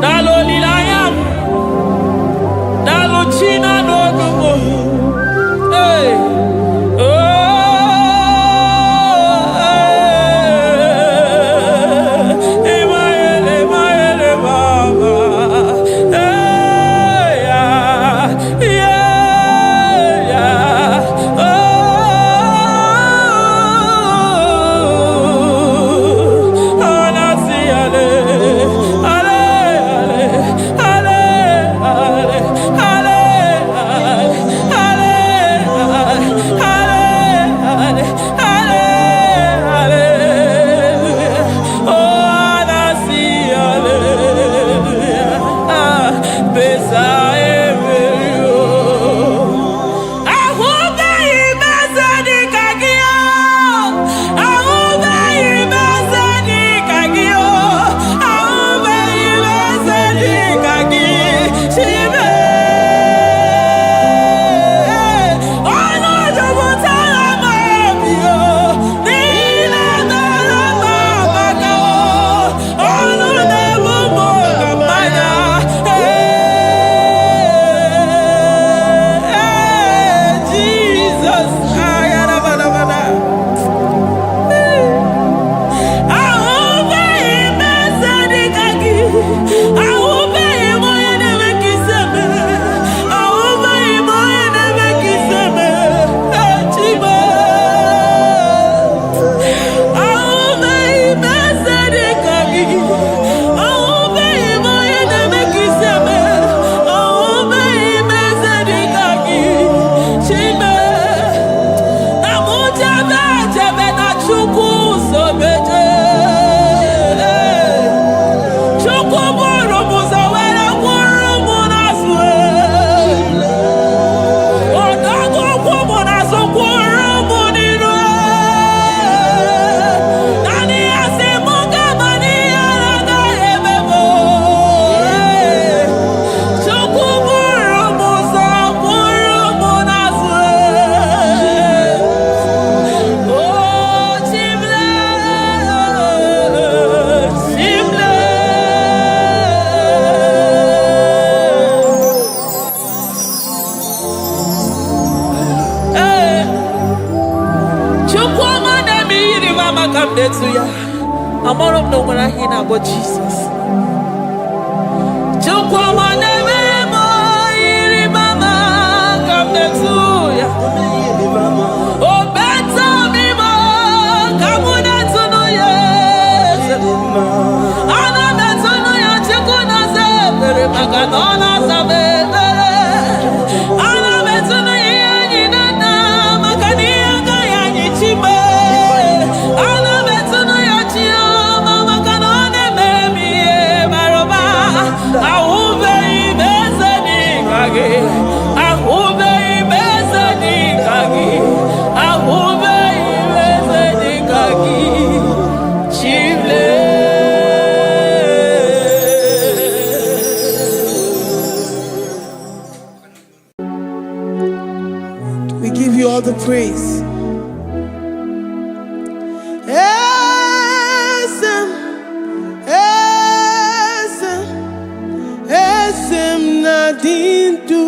Dalo lilayam. Dalo china nogumo. Hey. Oh. Emaele, emaele, baba. Hey, yeah, yeah, yeah. Oh. Anasi ale, ale, ale, ale, ale, ale, ale. Metuya. I'm all of no one I hear about Jesus. We give you all the praise. Esem nadindu.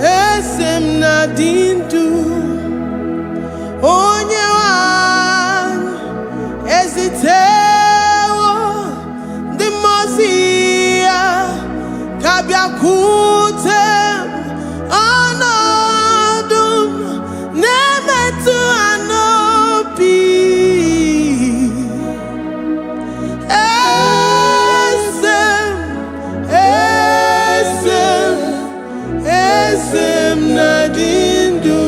Esem nadindu. Onye wan ezitewo the mozia kabia kutem anadum nemetu anopi esem nadindu.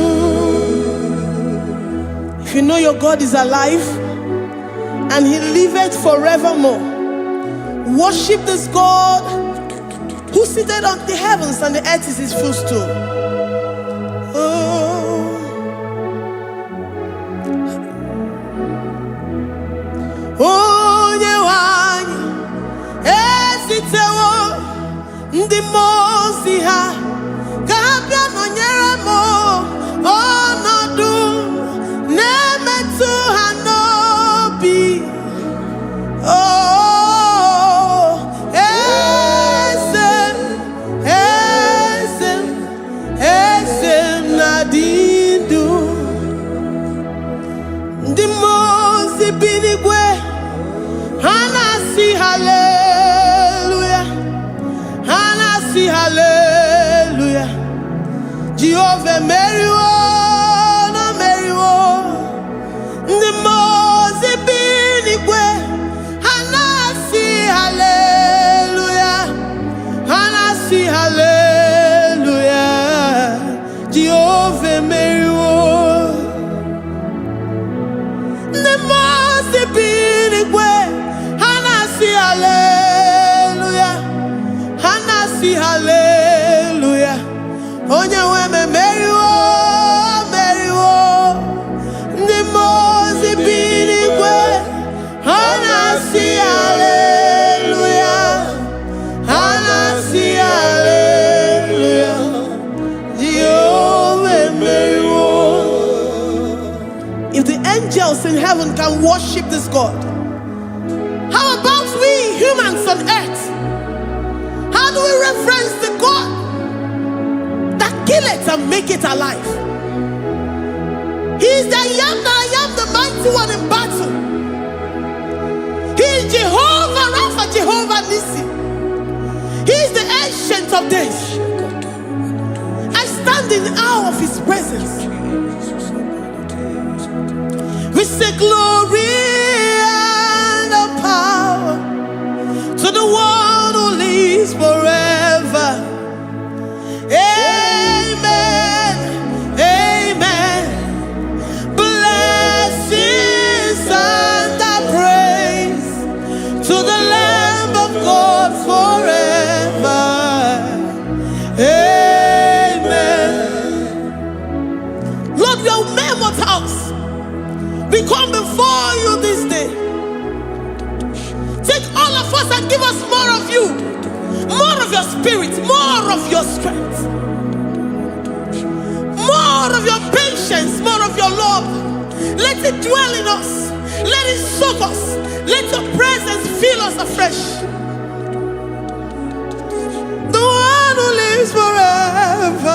If you know your God is alive and he liveth forevermore, worship this God who seated on the heavens and the earth is his footstool. Onye wanyi esitewo ndị mozi ha kabia nonyere mo ọnọdụ na-emetụ ha n'obi. Esem nadindu. Ndị mozi bi n'igwe ha na-asị haleluya, ha na-asị haleluya. Jehova meriwo na meriwo. Ndị mozi bi n'igwe ha na-asị haleluya, ha na-asị haleluya. Jehova meriwo. Ndị mozi bi n'igwe ha na-asị haleluya, ha na-asị haleluya. Onye nwe m meriwo, meriwo. Ndị mozi bi n'igwe ha na-asị haleluya, ha na-asị haleluya. Jehovah meriwo. If the angels in heaven can worship this God, how about we humans on earth? How do we reverence the God that kill it and make it alive? He is the I am, the mighty one in battle. He is Jehovah Rapha, Jehovah Nissi. He is the ancient of days. I stand in awe of his presence. We say glory and the power to the one who lives forever. Amen, amen. Blessings and the praise to the Lamb of God forever. Amen. Lord, your mammoth house, we come before you this day. Take all of us and give us more of you, more of your spirit, more of your strength, more of your patience, more of your love. Let it dwell in us. Let it soak us. Let your presence fill us afresh. The one who lives forever.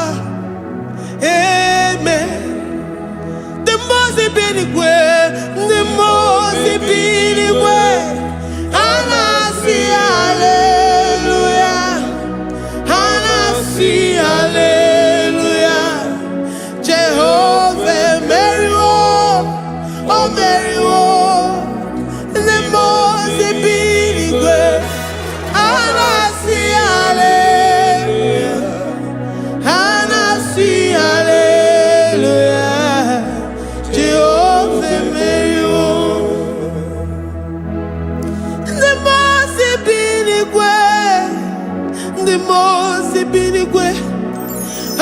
the most binigwe.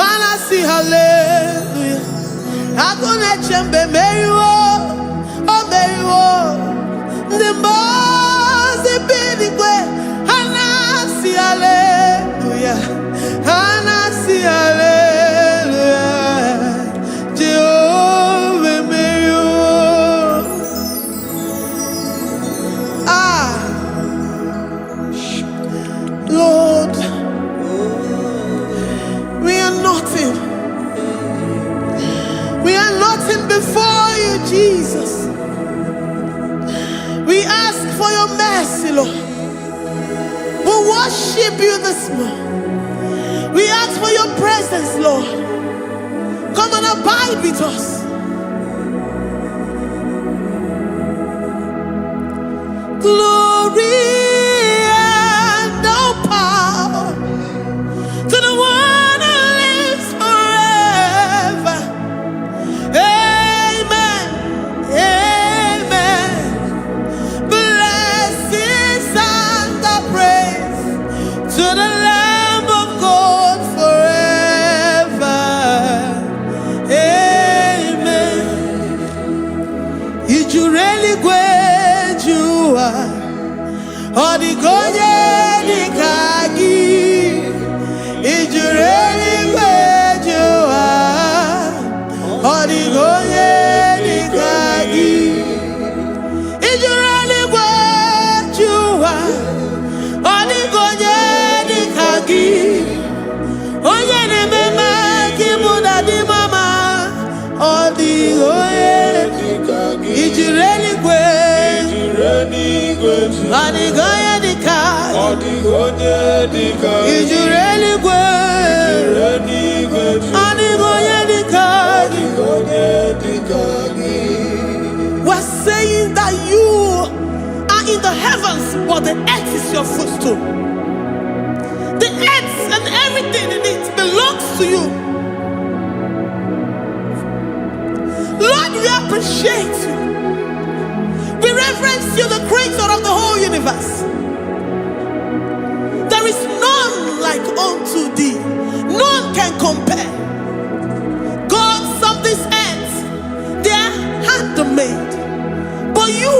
And I see hallelujah. I gonna chamber Mary oh Mary the most binigwe. And I see hallelujah. And I see hallelujah. Jehovah Mary Lord, we are nothing. We are nothing before you, Jesus. We ask for your mercy, Lord. We worship you this morning. We ask for your presence, Lord. Come and abide with us. Glory. We're saying that you are in the heavens, but the earth is your footstool. The earth and everything in it belongs to you. Lord, we appreciate you. We reverence you, the creator of the whole universe. There is none like unto thee. None can compare. Gods of this earth, they are handmade. But you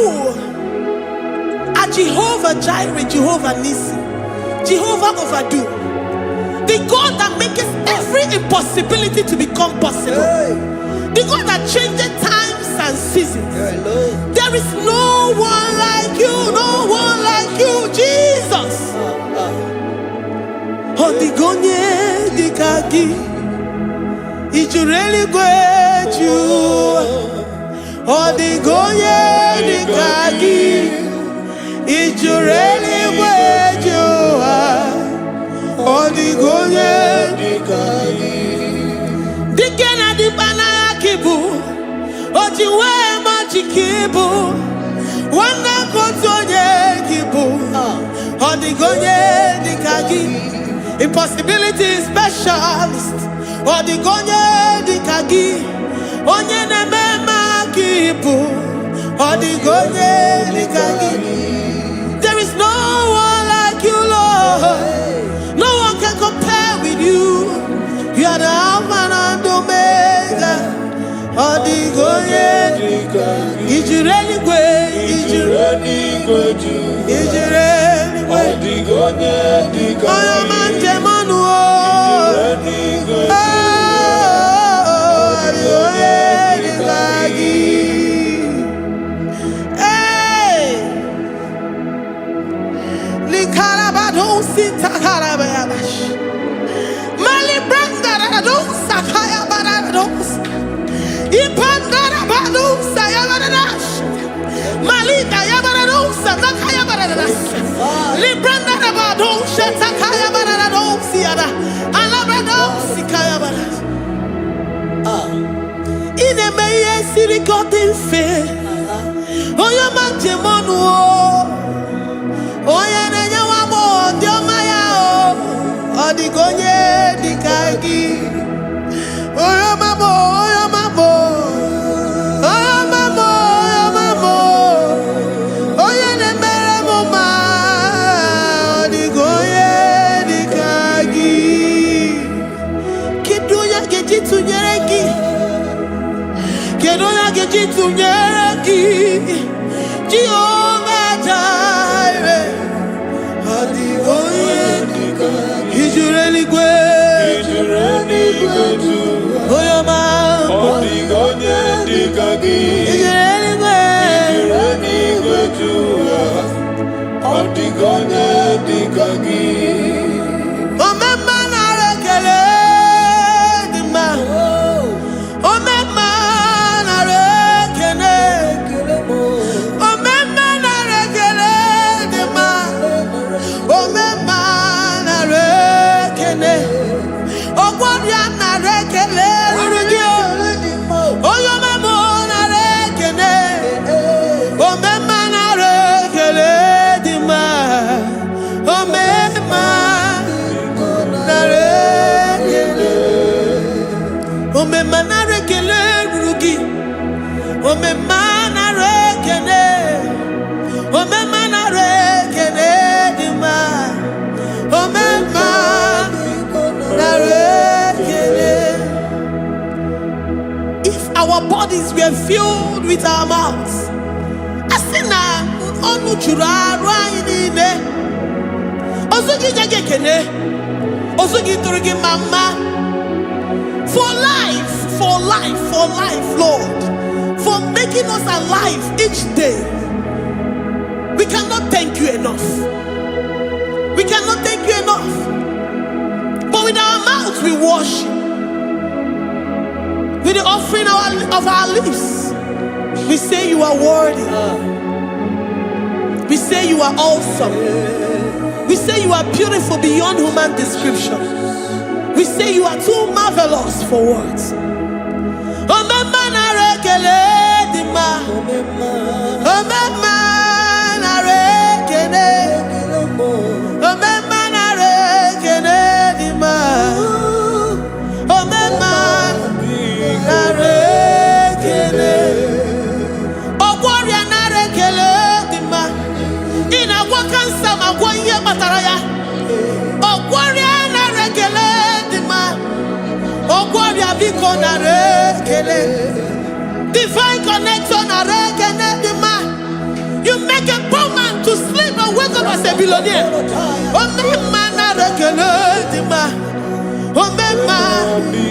are Jehovah Jireh, Jehovah Nissi, Jehovah Overdo. The God that makes every impossibility to become possible. The God that changes times and seasons. There is no one like you, no one like you, Jesus. Odigonye dikagi, ijureli gweju. Odigonye dikagi, ijureli gweju. Odigonye dikagi. Dikena dibana kibu, ojiwe majikibu. Wana kotonye kibu, odigonye dikagi. Impossibility specialist. Odigonye dikagi. Onye nemema kipu. Odigonye dikagi. There is no one like you, Lord. No one can compare with you. You are the Alpha and Omega. Odigonye dikagi. Ijureli gwe. Ijureli gwe. Ijureli gwe. Odigonye dikagi. Odigonye dikagi. Oyo mamo, oyo mamo. Oyo mamo, oyo mamo. Oyo nemere mama. Odigonye dikagi. Ojitunyeraki, Jehovah Jireh, Ijureli gwe, Oyoma, Ijureli gwe, Omema na rekele dima, Omema na rekele, Omema na rekele dima, Omema na rekele, Ogwaria na rekele rugio, Oyoma mo na rekele, Omema na rekele dima, Omema na rekele, Omema na rekele rugi, Omema na rekele, Omema na rekele dima, Omema na rekele. If our bodies were filled with our mouths, asina onu chura rainine, osugi jage kene, osugi turugi mama, for life, Lord, for making us alive each day. We cannot thank you enough. We cannot thank you enough. But with our mouths we worship. With the offering of our lips, we say you are worthy. We say you are awesome. We say you are beautiful beyond human description. We say you are too marvelous for words. Omema na rekele dima, Omema na rekele, Omema na rekele dima, Omema na rekele, Ogwaria na rekele dima, ina wakansa magwanye bataraya, Ogwaria na rekele dima, Ogwaria biko na rekele, divine connection na rekele dima. You make a poor man to sleep and wake up as a billionaire. Omema na rekele dima, Omema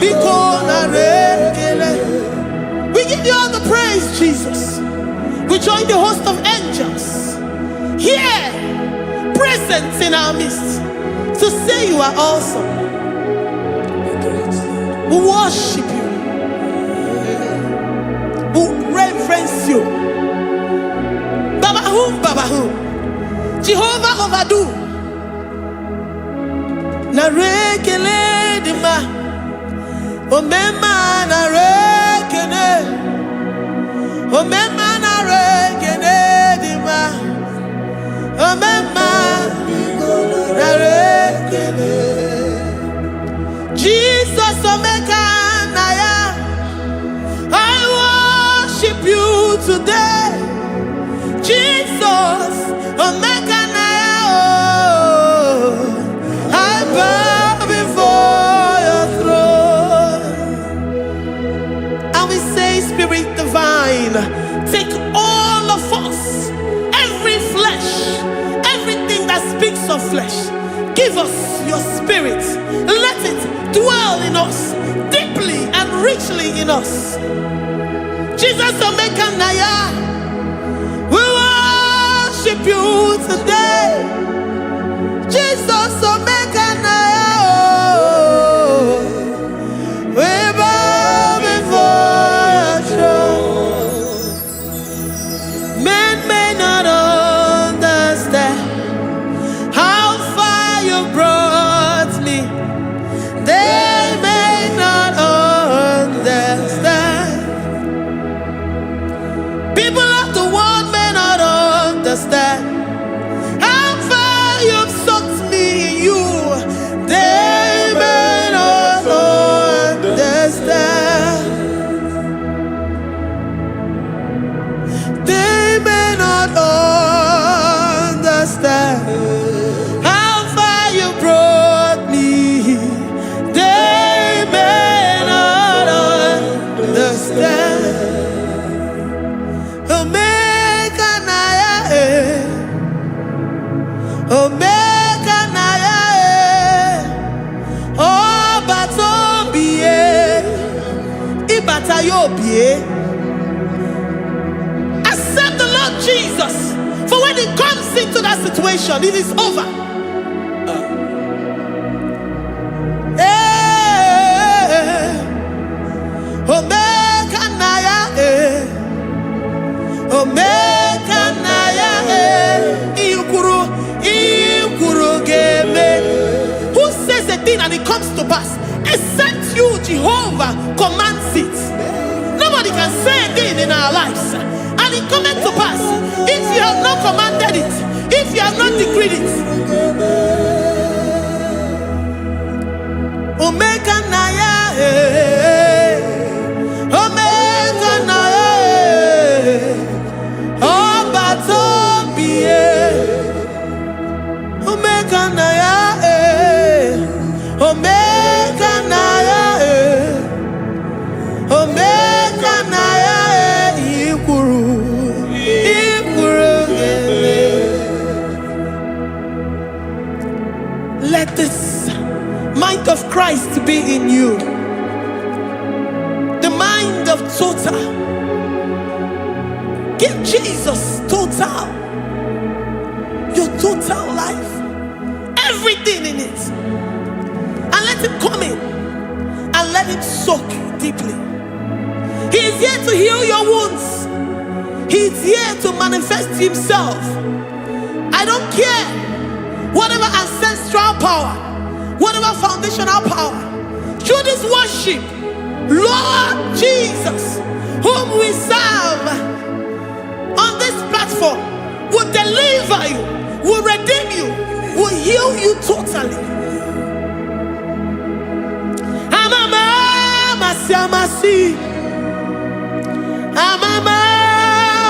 biko na rekele. We give you all the praise, Jesus. We join the host of angels here, present in our midst, to say you are awesome. We worship you. We reverence you. Babahum, Jehovah overdo. Na rekele dima, Omema na rekele, Omema na rekele dima, Omema na rekele. Jesus Omeka naya, I worship you today. Jesus Omeka naya, oh, I bow before your throne. And we say, Spirit divine, take all of us, every flesh, everything that speaks of flesh. Give us your spirit. Let it dwell in us, deeply and richly in us. Jesus Omeka naya, we worship you today. Jesus Omeka naya, oh, we bow before your throne. Men may not understand how far you brought me. They may not understand. People of the world may not understand how far you've sucked me in you. Accept the Lord Jesus. For when He comes into that situation, it is over. Who says a thing and it comes to pass? Except you, Jehovah, commands it. Nobody can say a thing in our lives and it comes to pass if you have not commanded it, if you have not decreed it. Omega Naya, Omega Naya, Obatobie, Omega Naya, Omega Naya, Omega Naya, Ikuru, let this mind of Christ be in you. The mind of total. Give Jesus total. Your total life. Everything in it. And let Him come in. And let Him soak deeply. He is here to heal your wounds. He is here to manifest Himself. I don't care. Whatever ancestral power, whatever foundational power, through this worship, Lord Jesus, whom we serve on this platform, will deliver you, will redeem you, will heal you totally. Amama masiamasi, amama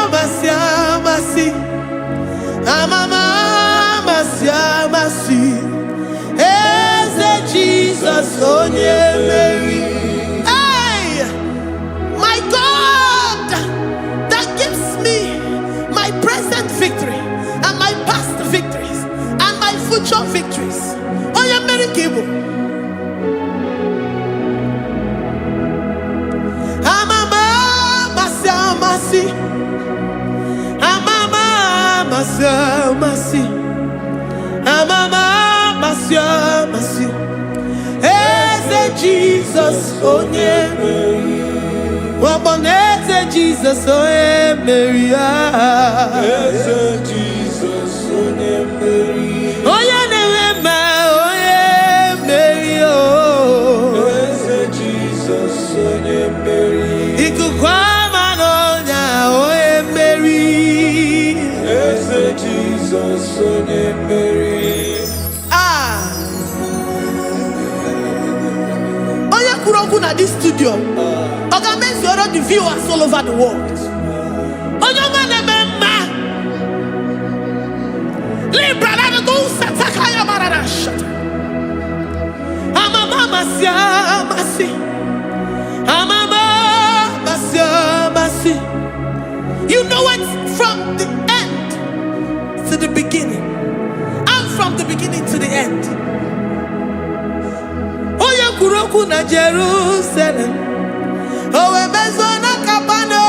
masiamasi, amama masiamasi. Jesus, oh Mary. Hey, my God, that gives me my present victory and my past victories and my future victories. Oh, yeah, Mary Kibo. Amama masiamasi, amama masiamasi, amama masiamasi. Jesus, oh Mary. Waboneze Jesus, oh Mary. Jesus, oh Mary. Oh yeah, Mary, oh. Jesus, oh Mary. Ikukwama no nya, oh Mary. Jesus, oh Mary. At this studio, organize the viewers all over the world. You know it from the end to the beginning, and from the beginning to the end. Kuroku na Jerusalem, owe bezona kapano,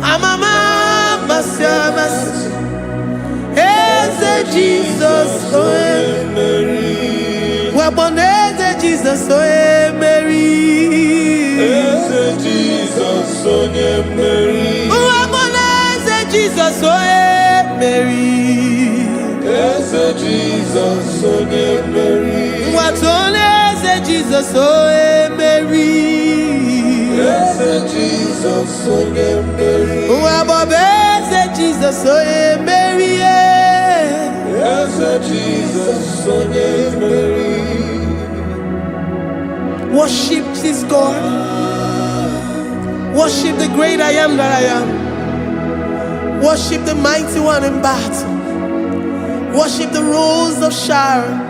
amama masiamas, eze Jesus, oe Mary, waboneze Jesus, oe Mary, eze Jesus, oe Mary, waboneze Jesus, oe Mary, eze Jesus, oe Mary. Jesus, oh Mary. Yes, Jesus, oh Mary. Jesus, oh Mary. Yes, Jesus, oh Mary. Worship this God. Worship the great I am that I am. Worship the mighty one in battle. Worship the rose of Sharon.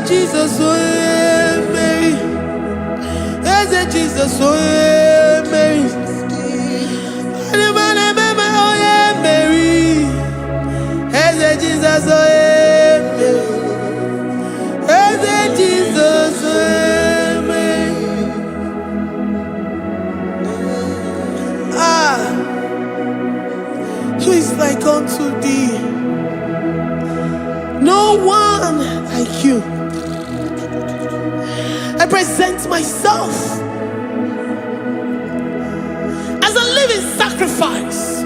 Jesus, oh Mary. Jesus, oh yeah, Mary. Oh yeah, Mary. Hey, Jesus, oh yeah, Mary. Hey, Jesus, oh yeah, Mary. Who is like unto thee? No one like you. I present myself as a living sacrifice,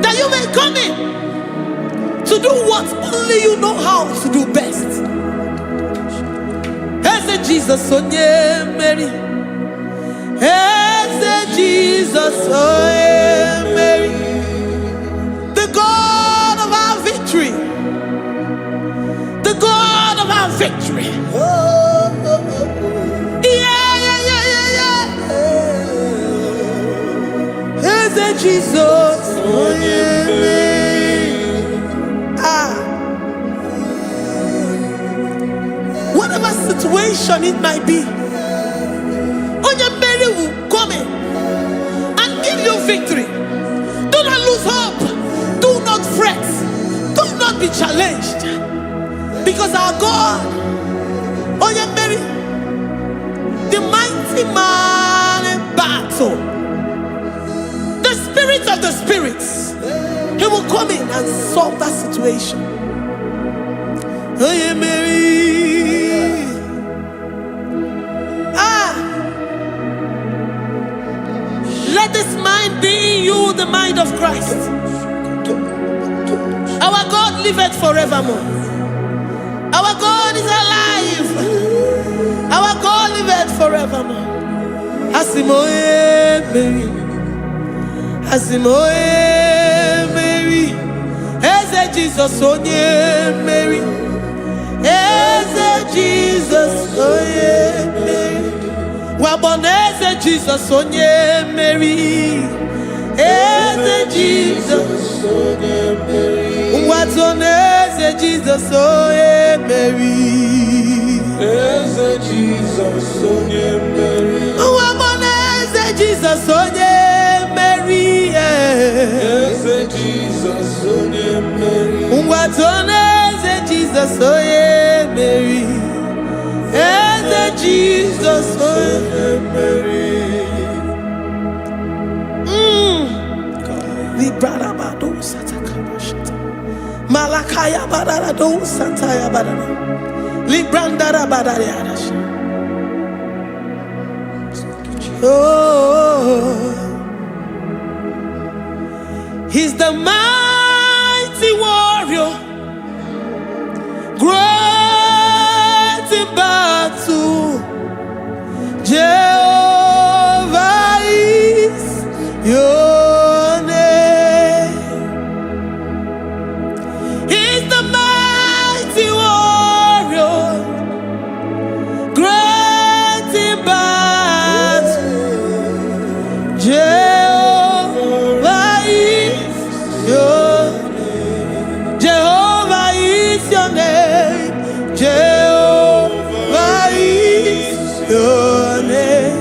that you may come in to do what only you know how to do best. Hey, Jesus, oh yeah, Mary. Hey, Jesus, oh yeah, Mary. The God of our victory. The God of our victory. Hey, Jesus, oh yeah, Mary. Whatever situation it might be, Mary will come in and give you victory. Do not lose hope. Do not fret. Do not be challenged. Because our God, Mary, the mighty man in battle, the spirit of the spirits, he will come in and solve that situation. Mary. Let this mind be in you, the mind of Christ. Our God liveth forevermore. Our God is alive. Our God liveth forevermore. Asimoye Mary. Asimoye Mary. Eze Jesus onye Mary. Eze Jesus onye Mary. Waboneze Jesus onye Mary. Eze Jesus onye Mary. Watoneze Jesus onye Mary. Eze Jesus onye Mary. Waboneze Jesus onye Mary. Eze Jesus onye Mary. Watoneze Jesus onye Mary. Eze Jesus onye Mary. Librada bado satakabashita. Malakaya badara do santaya badara. Librandara badara yadash. Oh, he's the mighty warrior, great in battle. Jehovah is your name. He's the mighty warrior, great in battle. Jehovah is your name. Jehovah is your name. Jehovah is your name.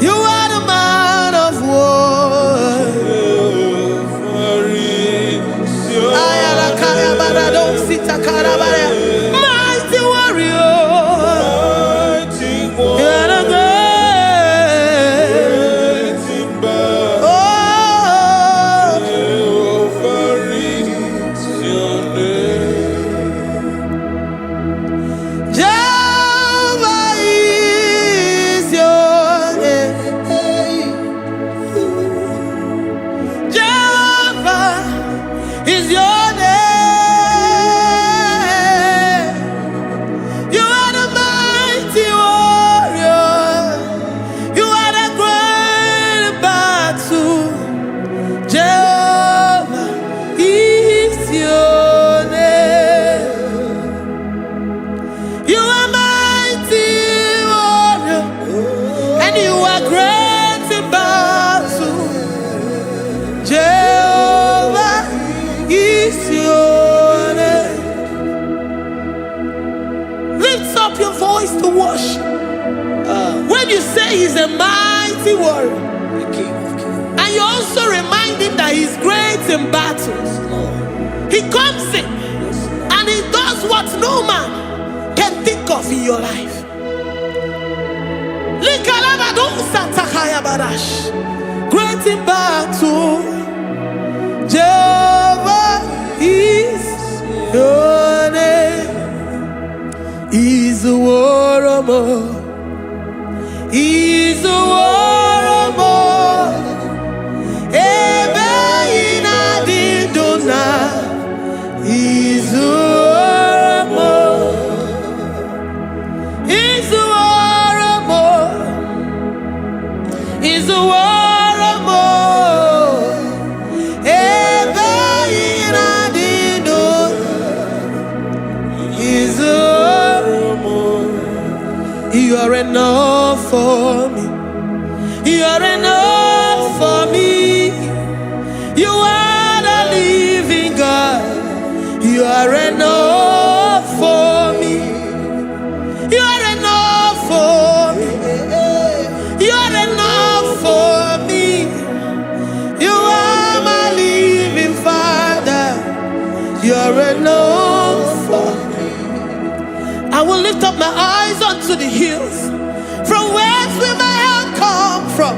You are the man of war. Mighty warrior. You are the great. Oh, Jehovah is your name. Jehovah is your name. Jehovah is your name. He's a mighty warrior. And you also remind him that he's great in battles. He comes in and he does what no man can think of in your life. Great in battle, Jehovah is your name. He's a warrior. He's a warrior. Ebe ina didona. He's a warrior. He's a warrior. He's a warrior. Ebe ina didona. He's a warrior. You are enough for me. You are enough for me. You are the living God. You are enough for me. You are enough for me. You are enough for me. You are my living Father. You are enough for me. I will lift up my eyes unto the hills. From whence will my help come from?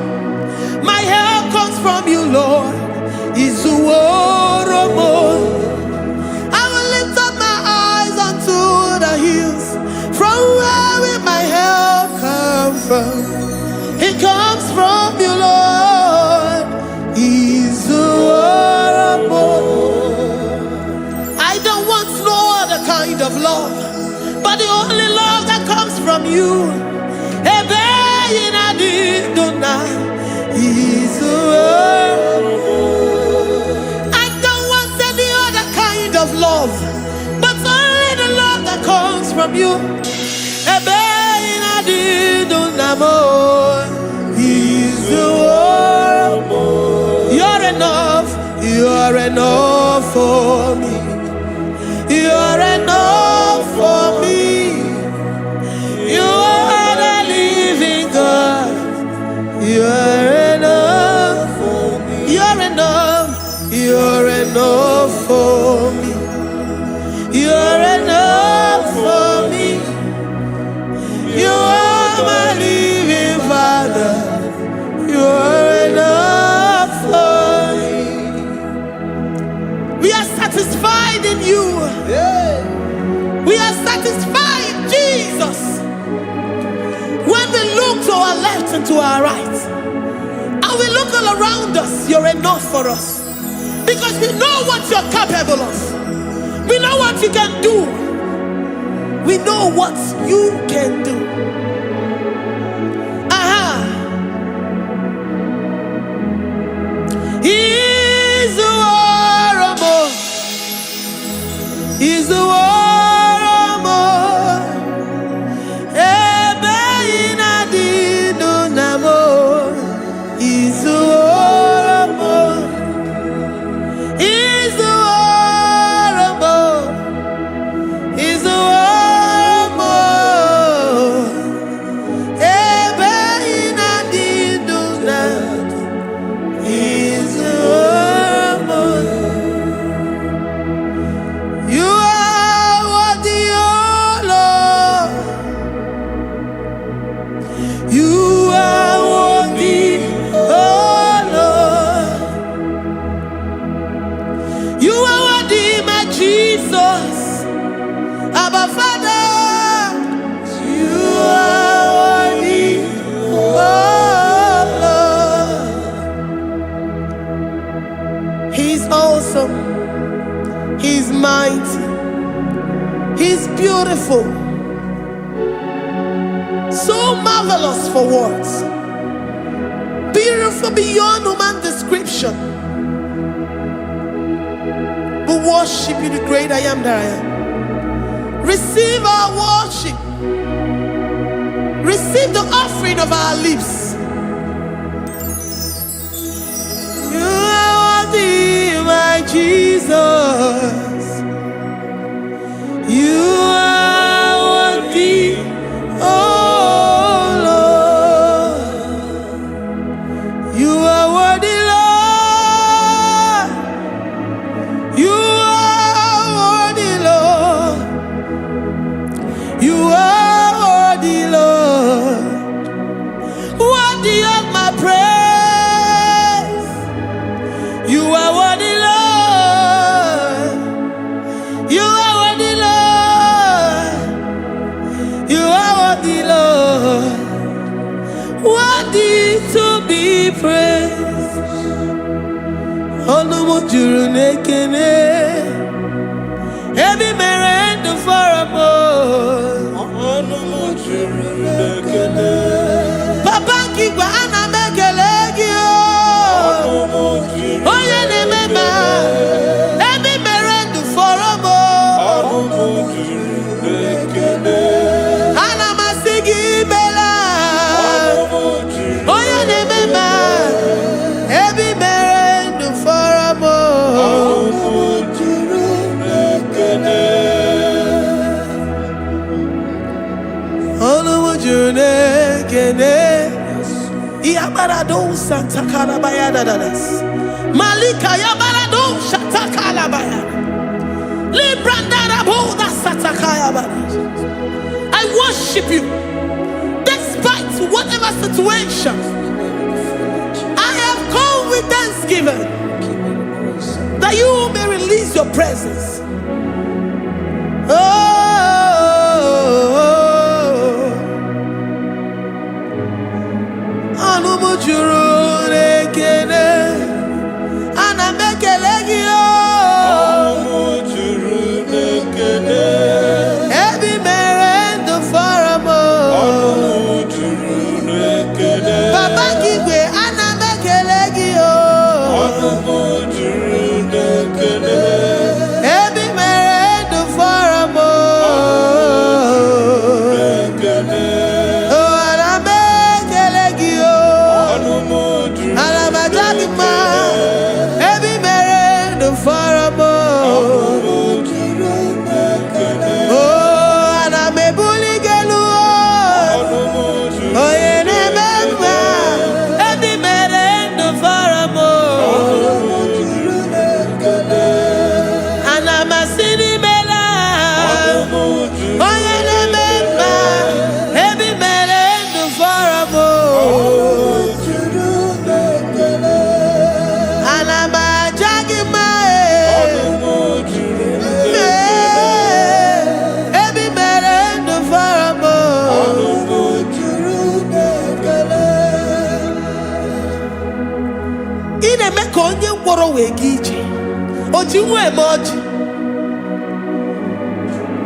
My help comes from you, Lord. Is the word of God. I will lift up my eyes unto the hills. From where will my help come from? It comes from you, Lord. Is the word of God. I don't want no other kind of love, but the only love that comes from you. I don't want any other kind of love, but only the love that comes from you. You're enough. You're enough for me. You're enough for me. You are the living God. You're enough for me. You're enough. You're enough for me. You're enough for me. You are my living Father. You're enough for me. We are satisfied in you. We are satisfied, Jesus. When we look to our left and to our right, and we look all around us, you're enough for us. Because we know what you're capable of. We know what you can do. We know what you can do. He's the warrior. He's the warrior. He's mighty. He's beautiful. So marvelous for words. Beautiful beyond human description. We worship you, the great I am that I am. Receive our worship. Receive the offering of our lips. You are worthy, my Jesus. You are worthy, oh Lord. You are worthy, Lord. You are worthy, Lord. Worthy to be praised. Onu mujuru nekene. Every merend for a boy. Onu mujuru nekene. Papa kiwa ana mekelegi. Oh yeah, remember. Every merend for a boy. Ana masigi bela. Oh yeah, remember. Every merend for a boy. Yabarado Santa Calabaya dadas. Malika Yabarado Shatakalabaya. Librandara Boda Satakaya. I worship you despite whatever situation. I have come with thanksgiving that you may release your presence.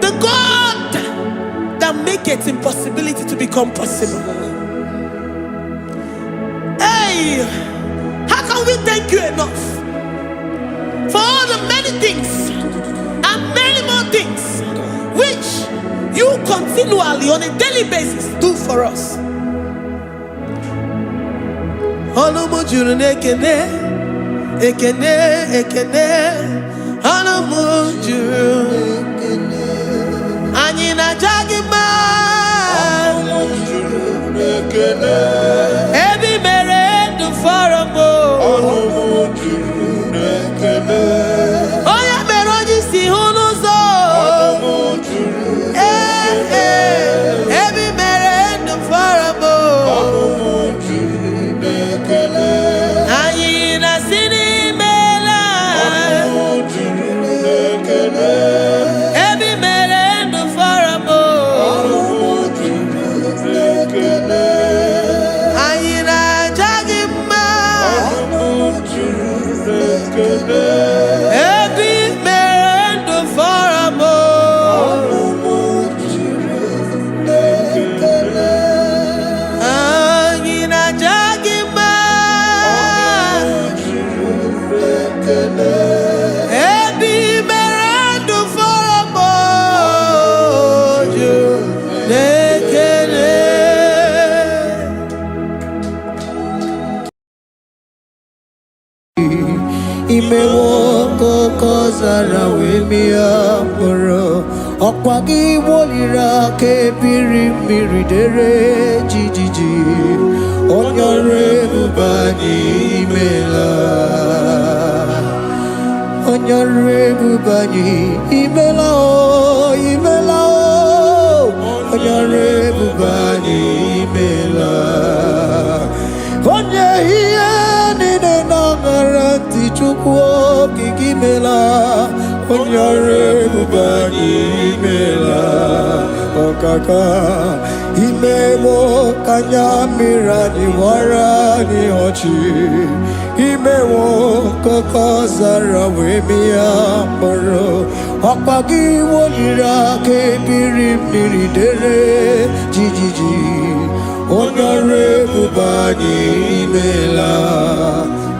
The God that makes impossibility to become possible. Hey, how can we thank you enough for all the many things and many more things which you continually on a daily basis do for us? Ekene, ekene, anamujuru. Anyina jagima. Every merendo faramo. Oya meroji si hunuzo. Every merendo faramo. Anyina sini. Imewoko kozara wemia moro Okwagi wolira ke birimiri dere jijiji Onyore bubani imela Onyore bubani imela o imela o Onyore bubani imela Onye hiye nine nangaranti chukwo kikimela Onyore bubani okaka imewo kanyamira ni wara ni ochi imewo koko zara wemia mboro okpagi wolira kebiri miri dere jijiji onore bubani imela.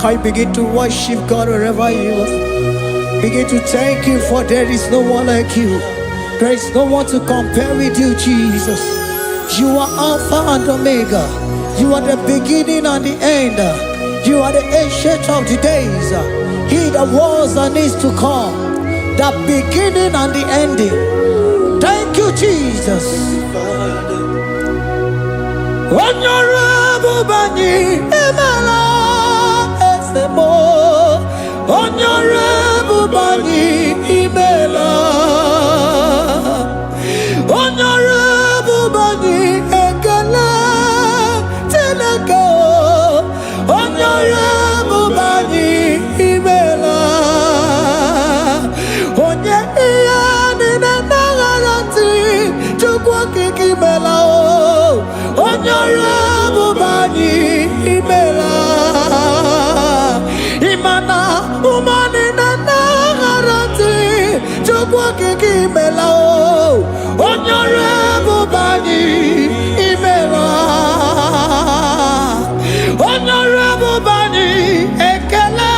Can you begin to worship God wherever you are? Begin to thank Him, for there is no one like you. There is no one to compare with you, Jesus. You are Alpha and Omega. You are the beginning and the end. You are the ancient of the days. He that was and is to come. The beginning and the ending. Thank you, Jesus. Honorable Bani Emala. Honorable Bani Imela, Honorable Bani Ekala Teleko, Honorable Bani Imela, Onye Iyani Nangarati Chukwaki Kimela, Honorable Bani Imela. Imana umani na nagarati chukwa kiki melao Honorable Bani Imela Honorable Bani Ekele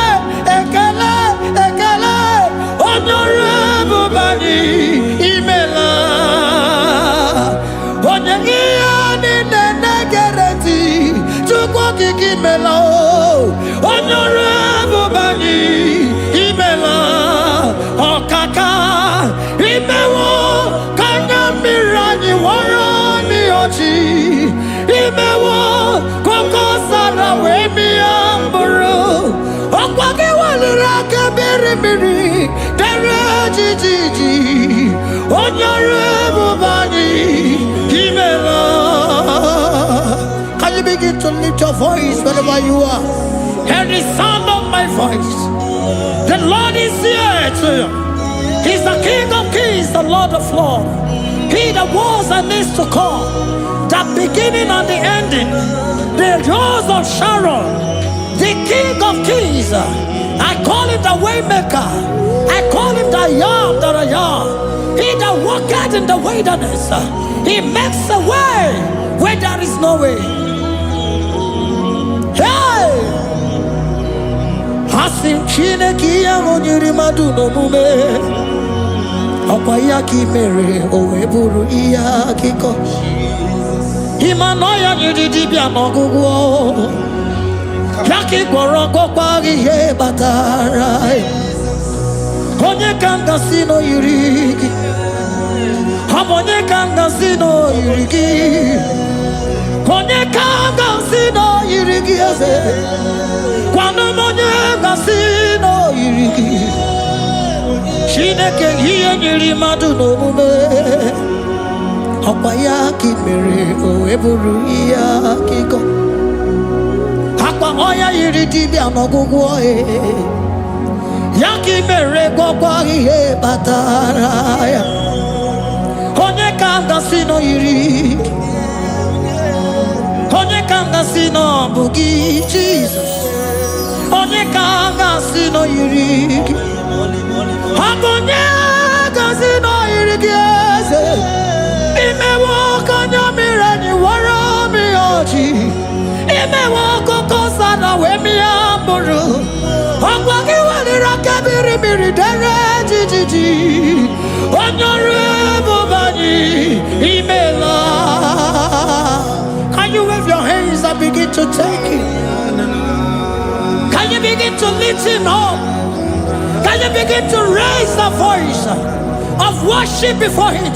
Ekele Ekele Honorable Bani Imela Onyegiyani na nagarati chukwa kiki melao Honorable Bani Imela Okaka Imewo Kanyamirani Warani Ochi Imewo Koko Sara Wemi Amburu Okwake Walira Kabiri Miri Dere Jijiji Honorable Bani Imela. Can you begin to lift your voice wherever you are? Hear the sound of my voice. The Lord is here to you. He's the King of Kings, the Lord of Lords. He that was and is to come, the beginning and the ending, the Rose of Sharon, the King of Kings. I call him the Waymaker. I call him the Yam that I am. He that walketh in the wilderness, he makes a way where there is no way. Hey! Asim Chineke ya onyiri madu no mume Akwa ya ki mere owe buru iya kiko Imano ya nyiri dibia n'ọgwụgwọ Ya ki gwọrọ gwọkwa ihe batara Onye ka ngasi no yiri gị Onye ka ngasi no yiri gị Onye ka ngasi no yiri gị eze Kwano monye ngasi no yiri gị Chineke ihe nyiri mmadụ n'omume Ọkwa ya ka mere o eburu ihe akịkọ Akwa ọya yiri dibịa n'ọgwụgwọ Ya ka mere gwọkwa ihe batara ya Onye ka ngasi no yiri gị Onye ka ngasi no bụ gị Jesus Onye ka ngasi no yiri gị Onye ngasi no yiri gị eze Imewo kanyamira ni wara mi ochi Imewo koko sana we mi amburu Ogwa ki walira kabiri miri dere jijiji Honorable Bani Imela. Can you wave your hands and begin to take it? Can you begin to lift him up? Can you begin to raise the voice of worship before him?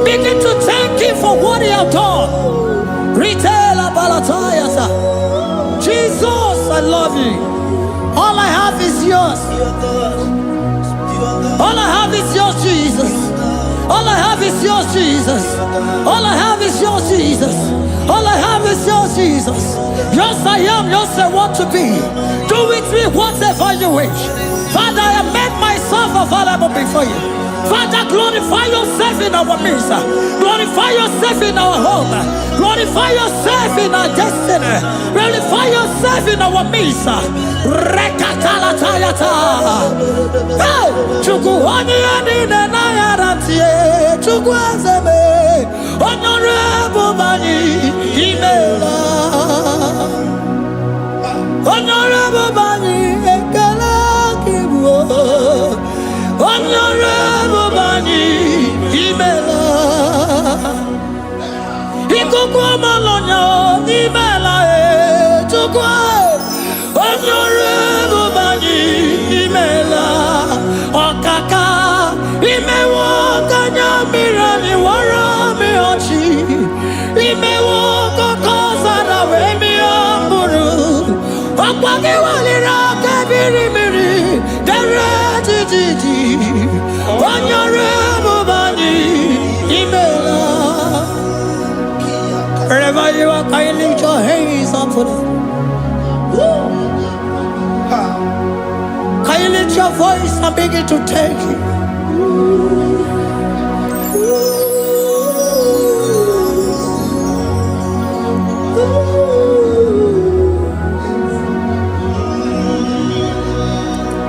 Begin to thank him for what he has done. Retail Balatayasa. Jesus, I love you. All I have is yours. All I have is yours, Jesus. All I have is yours, Jesus. All I have is yours, Jesus. All I have is yours, Jesus. Yours I am, yours I want to be. Do with me whatever you wish. Father, I have made myself available before you. Father, glorify yourself in our midst. Glorify yourself in our home. Glorify yourself in our destiny. Glorify yourself in our midst. Rekatalatayata. Hey, Chukwani anine na yarantie. Chukwazeme. Honorable Bani Imela. Honorable Bani Ekala Kibu. Honorable Bani Imela. Ikukwa malonya Imela Chukwa. Honorable Bani Imela. Okaka Imewo Kanya Mirani Warami Ochi. Imewo Kokosara Wemi Amburu. Okwake Walira Kabiri Miri. Derejiji. Honorable Bani Imela. Wherever you are, can you lift your hands up for them? Can you lift your voice and begin to take it?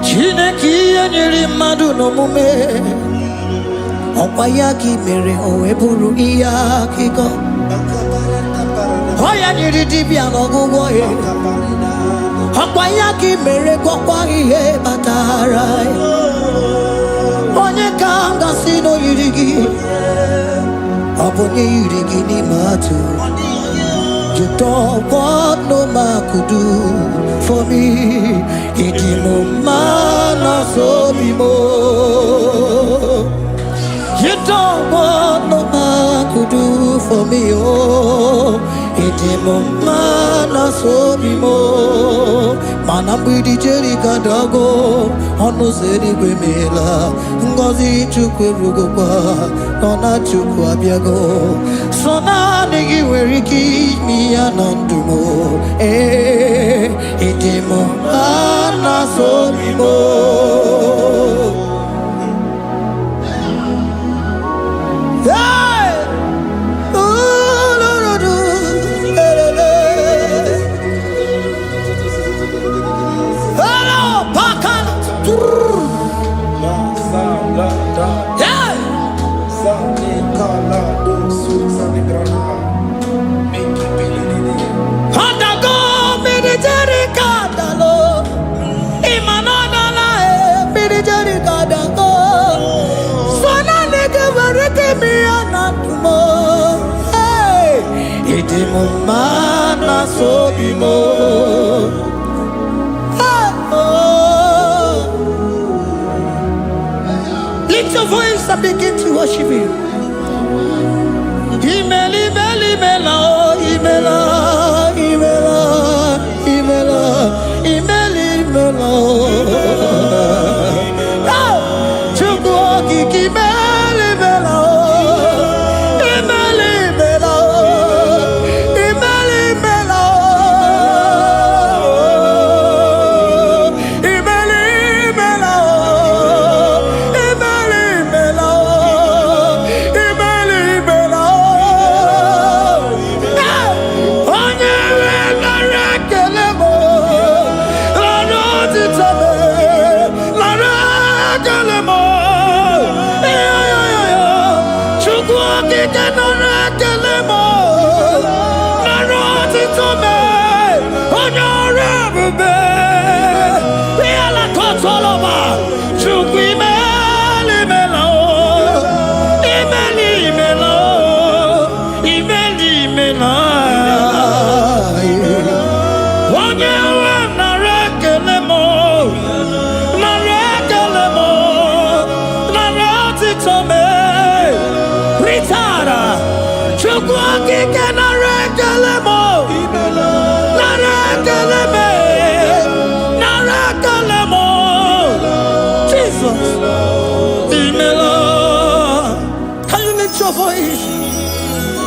Chineke nyere mmadụ n'omume ọkwa ya ka mere o wee bụrụ ihe akụkọ ọ ya nyere dibịa n'ọgwụgwọ ya ọkwa ya ka mere gwọkwa ihe batara onye ka m gasị n'oyiri gị ọ bụ onye yiri gị n'ime atụ. You don't want no man could do for me. Idimo mana so bimo. You don't want no man could do for me. Oh, idimo mana so bimo. Manambidi jeri kadago. Ono zeri gwemela. Ngozi chukwe rugokwa. Nona chukwa biago. Sona negi weriki mi anandumo. Idimo mana so bimo. Mana so bimo. Lift your voice and begin to worship Him. Imeli beli mela, imela, imela, imela, imeli mela. Chukwu kiki meli mela.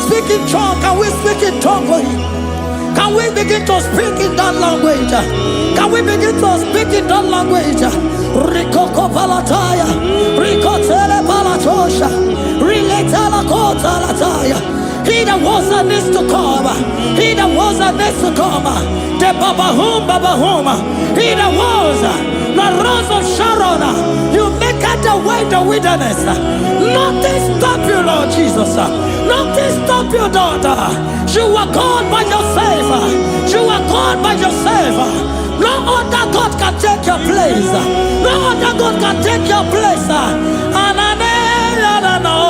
Speak in tongue, can we speak in tongue for Him? Can we begin to speak in that language? Can we begin to speak in that language? Rikoko palataya, rikotele palatosha, riletala kota lataya. He that was and is to come. He that was and is to come. The Babahum. He that was the rose of Sharon. You make out the way in the wilderness. Nothing stop you, Lord Jesus. Nothing stop you, daughter. You are God by yourself. You are God by yourself. No other God can take your place. No other God can take your place. And I know.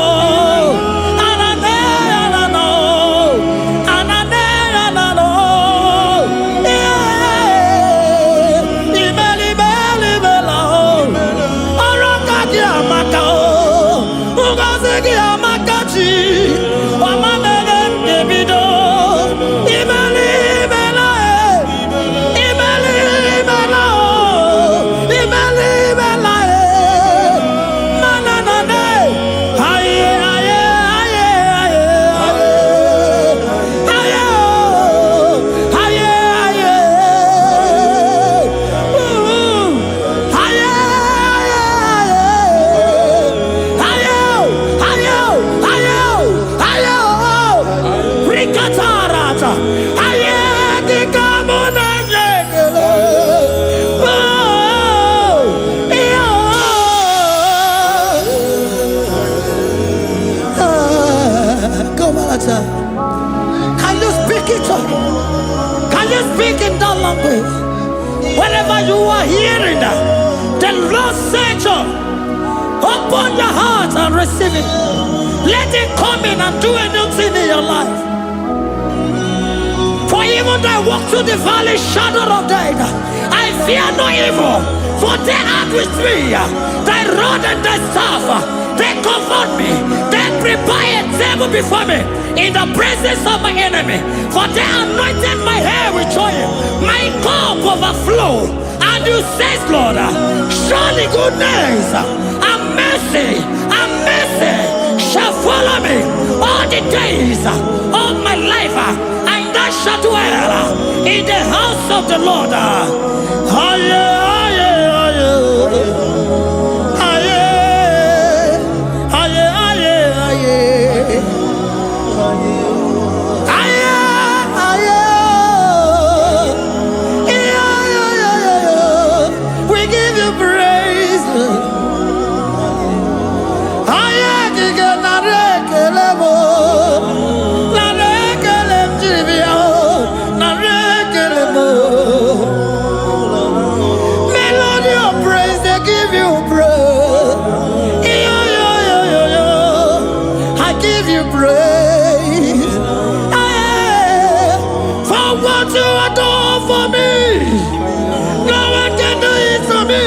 Can you speak it? Can you speak in that language? Whenever you are hearing that, the Lord said, open your heart and receive it. Let it come in and do a new thing in your life. For even though I walk through the valley shadow of death, I fear no evil. For they are with me. Thy rod and thy staff, they comfort me. They prepare a table before me in the presence of my enemy. For they anointed my hair with oil. My cup overflow. And you say, Lord, surely goodness and mercy shall follow me all the days of my life. And I shall dwell in the house of the Lord. We give you praise. Melody of praise, they give you praise. I give you praise. For what you have done for me, no one can do it for me.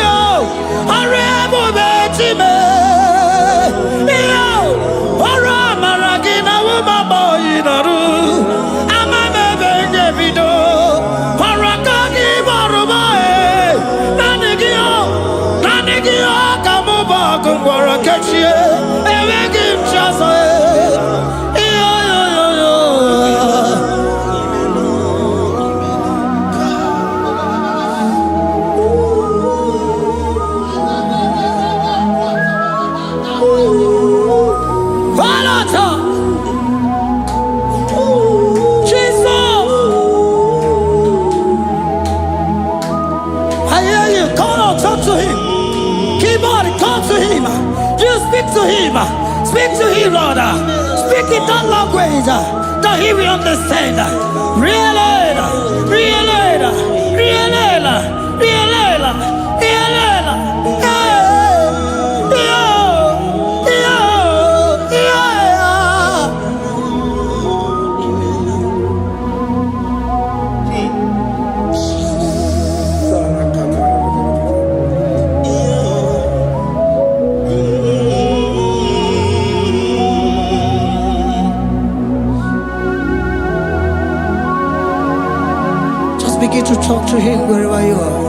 Speak to him, Lord. Speak in that language that he will understand. Begin to talk to him wherever you are.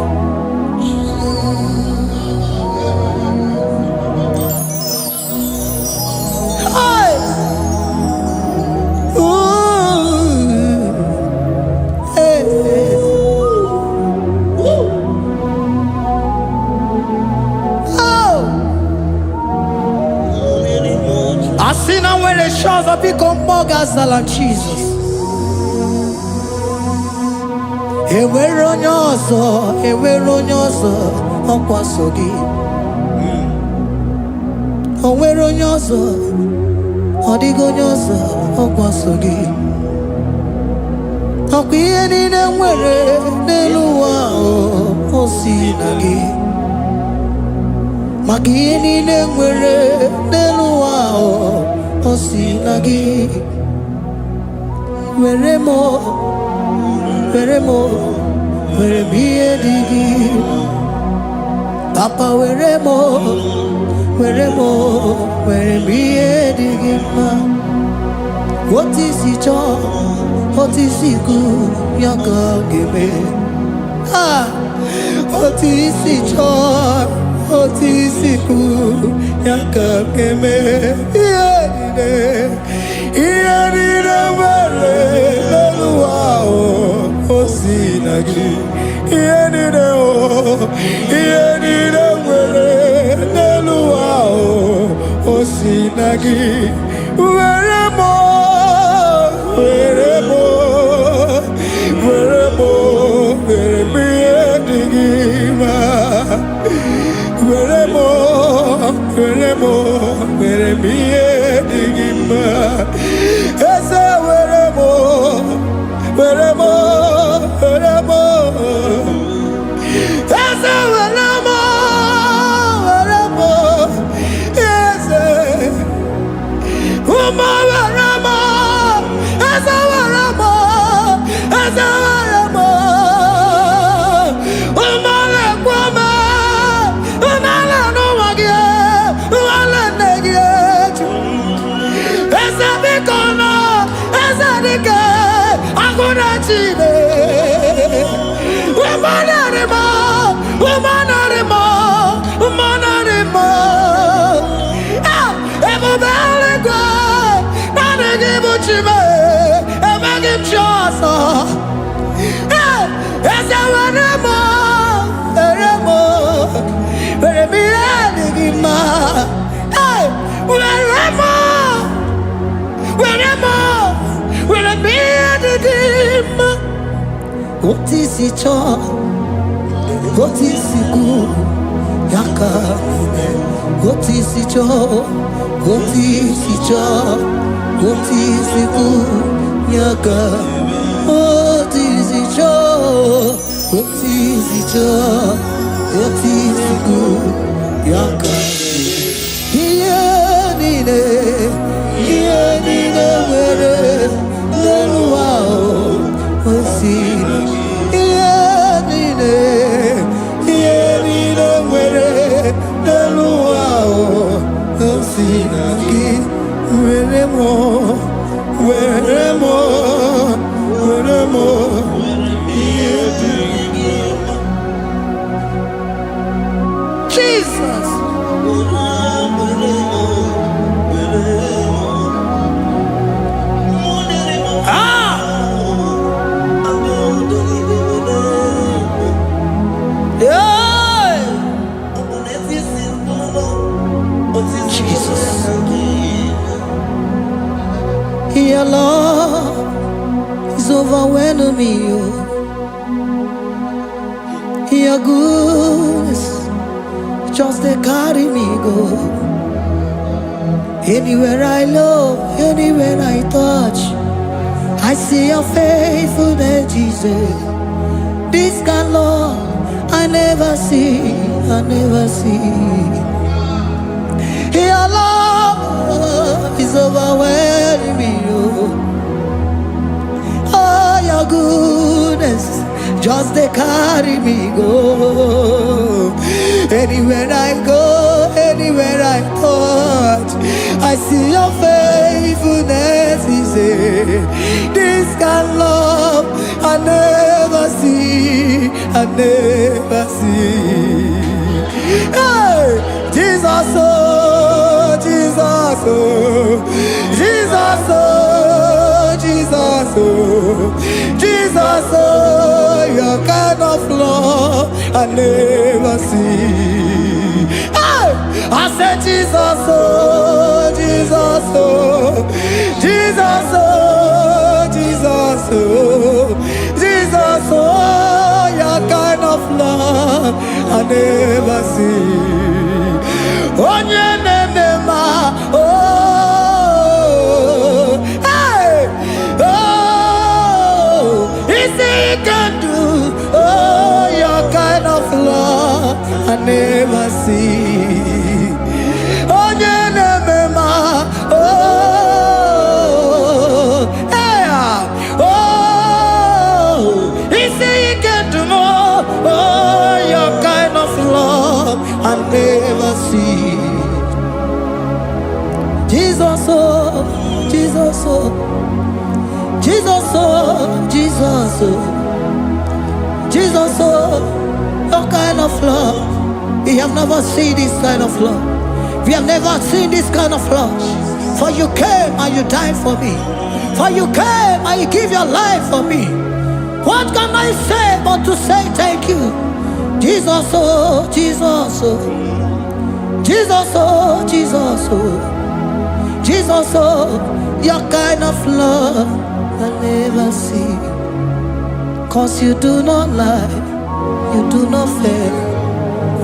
Asina where shows up become Mogazala Jesus. Ewe ronyoso, okwasogi. Owe ronyoso, odigonyoso, okwasogi. Okwiye nine nwere neluwa osinagi. Magiye nine nwere neluwa osinagi. Weremo, were digi. Papa weremo, were digi ma. What is it all? What is it good? Yaka give ah, what is it all? What is it good? Yaka give Osinagi, Osinagi, what is it all? What is it good? Yaka, what is it all? What is it all? What is it good? Yaka, what is it all? What is it all? What is it good? Yaka, where the wow was seen. Jesus. Your love is overwhelming me. Your goodness just they carry me go. Anywhere I look, anywhere I touch, I see your faithfulness, Jesus. This kind of love I never see, I never see. Your love is overwhelming me. Oh, your goodness just they carry me go. Anywhere I go, anywhere I touch, I see your faithfulness. This kind of love I never see, I never see. Hey, Jesus, oh, Jesus, oh, Jesus, oh, Jesus, oh, Jesus, oh, your kind of love I never see. Hey, I said Jesus, oh, Jesus, oh. I never see. Onye nemema, oh, hey, oh, easy you can do, oh, your kind of love I never see. Onye nemema, oh, hey, oh, easy you can do more, oh, your kind of love I never see. Jesus, oh, Jesus, oh, Jesus, oh, Jesus, oh, Jesus, oh, your kind of love. We have never seen this kind of love. We have never seen this kind of love. For you came and you died for me. For you came and you give your life for me. What can I say but to say thank you? Jesus, oh, Jesus, oh, Jesus, oh, Jesus, oh, Jesus, oh, your kind of love I never see. 'Cause you do not lie, you do not fail.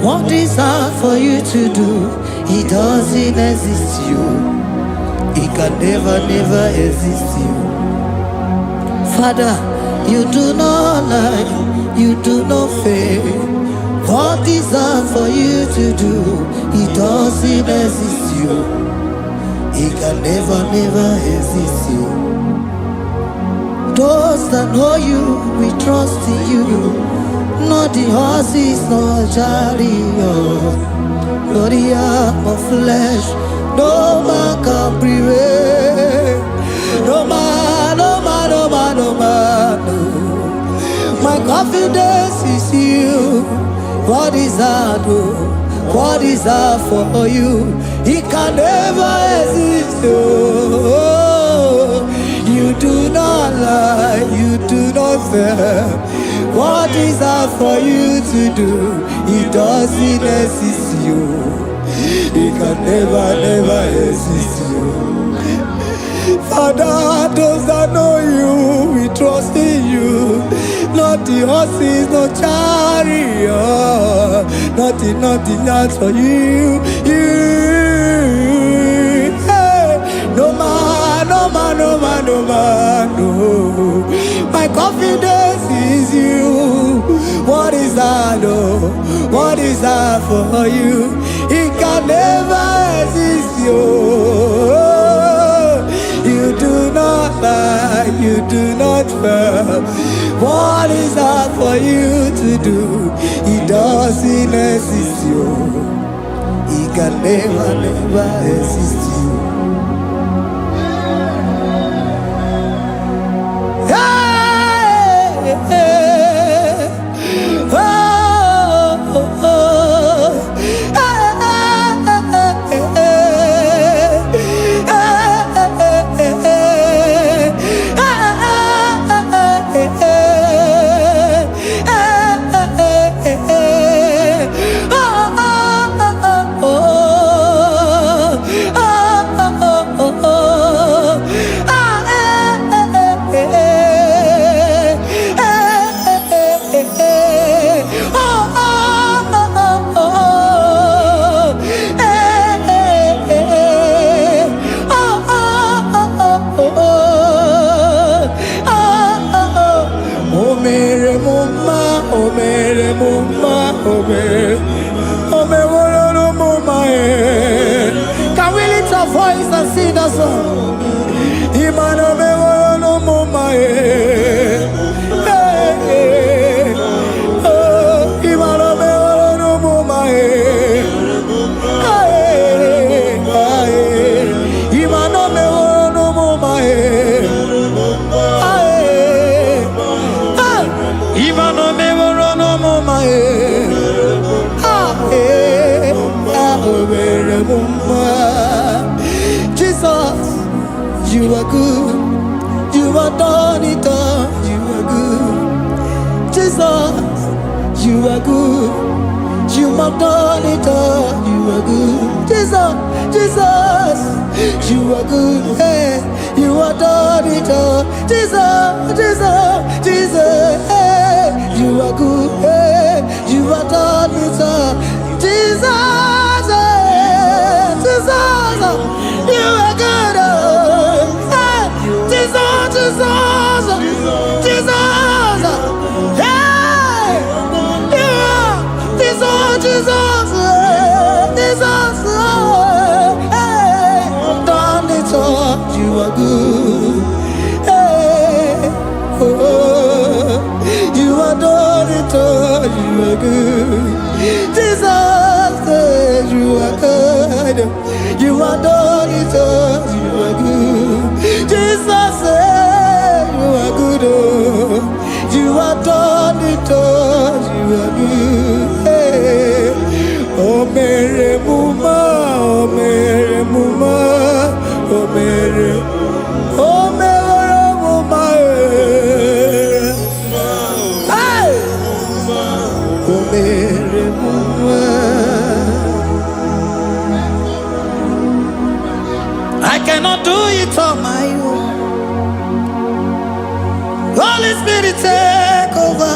What is hard for you to do, it doesn't exist you. It can never, never exist you. Father, you do not lie, you do not fail. What is hard for you to do, it doesn't exist you. It can never, never exist you. Those that know you, we trust in you. Not the horses, nor chariot, nor the arm of flesh. No man can prevail. No man, no man, no man, no man, no. My confidence is you. What is hard, oh? What is hard for you? It can never exist, oh. You do not lie, you do not fail. What is hard for you to do, it doesn't exist you. It can never, never exist you. Father, those that know you, we trust in you. Not the horses, no chariot. Nothing, nothing else for you. Hey, no man, no man, no man, no man, no. My confidence is you. What is that, oh? What is that for you? It can never exist you. You do not lie, you do not fail. What is that for you to do? It doesn't exist you. It can never, never exist you. Hey, hey, oh, oh, oh. Can we lift our voice and sing that song? Jesus, you are good. You are done it all. You are good. Jesus, you are good. You have done it all. You are good. Jesus, Jesus, you are good. Hey, you are done it all. Jesus, Jesus, Jesus, hey, you are good. Hey, you are have done it all. Jesus, Jesus, you are good. Jesus, Jesus, Jesus, hey, you are Jesus, Jesus, Jesus, hey, done it all. You are good. Hey, oh, you are done it all. You are good. Jesus, you are good. You are done it all. You are good. Jesus, you are good. You are done it all. You are good. Hey. Oh, Mary Muma, oh, Mary Muma, oh, Mary, oh, Mary Muma, hey, oh, Mary Muma. I cannot do it on my own. Holy Spirit, take over.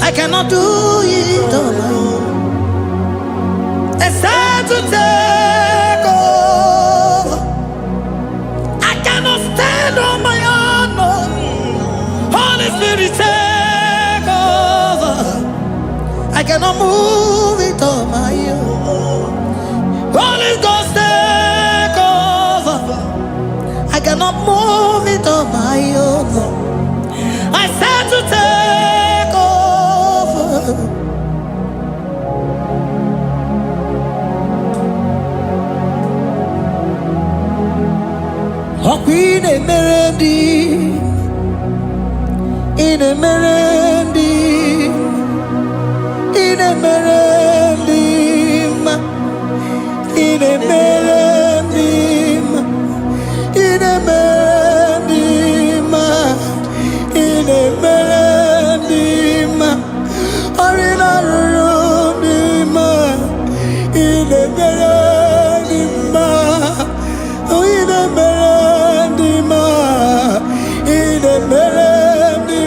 I cannot do it on my own. It's time to take over. I cannot stand on my own. No. Holy Spirit, take over. I cannot move it on my own. Holy Ghost, take over. I cannot move it on my own. I said to take over. Oh, Queen Emerendi, in Emerendi, in Emerendi, in Emerendi, in Emerendi, in Emerendi, Arina Rudima, in Emerendi, in Emerendi, in Emerendi,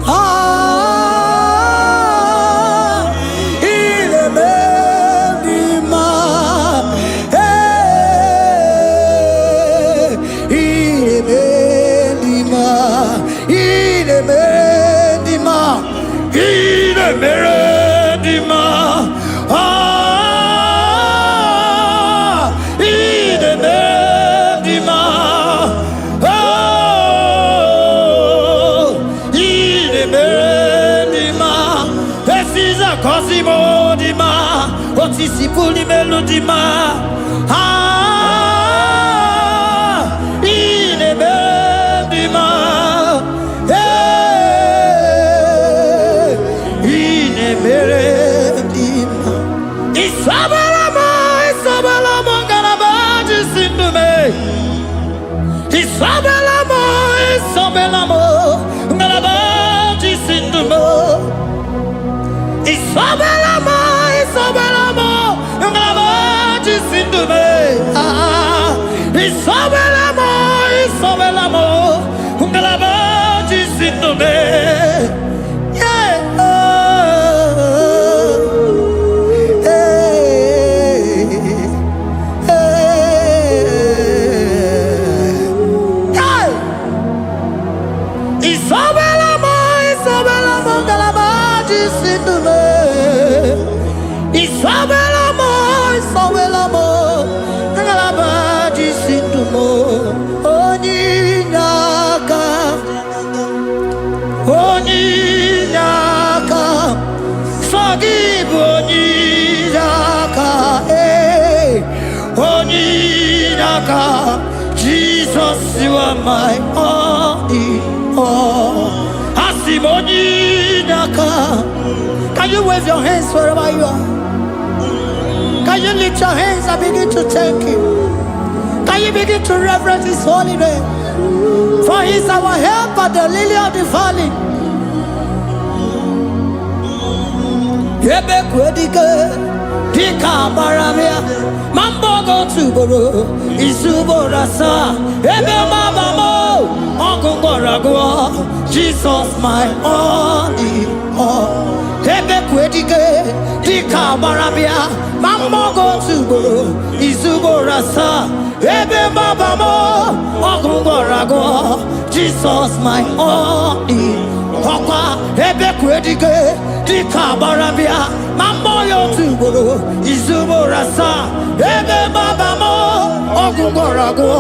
ah, in Emerendi, hey, in Emerendi, in Emerendi, in Emerendi, ah, in Emerendi, oh, in Emerendi, Esiza Cosimo Dima, Otisipuli Melodima, ah, in Emerendi, hey, in Emerendi, Isabelamo, Isabelamo, Galabaji Sindume, Isabelamo, Isabelamo, Galabaji Sindume, Isabelamo, Isabelamo, Galabaji Sindume, ah, Isabelamo, Isabelamo, Galabaji Sindume, yeah, hey, hey, Isabelamo, Isabelamo, Galabaji Sindume, Isabelamo, Isabelamo, Galabaji Sindume, Onyinaka, Onyinaka, Forgive Onyinaka, hey, Onyinaka, Jesus, you are my only all. Asim Onyinaka. Can you wave your hands wherever you are? Can you lift your hands and begin to thank Him? Can you begin to reverence His holy name? For He is our helper, the lily of the valley. Yebe kwedike, Dika Baramia, Mambogo Tuboro, Isuborasa, Ebe Mabamo, Uncle Boragua, Jesus, my only all. Ebe Quedike, Dika Baramia, Mambogo Tuboro, Isuborasa, Ebe Mabamo, Uncle Boragua, Jesus, my only Papa, Ebe Quedike, Dika Baramia, Mamboyo Tuboro, Izuborasa, Ebe Babamo, Ogungorago,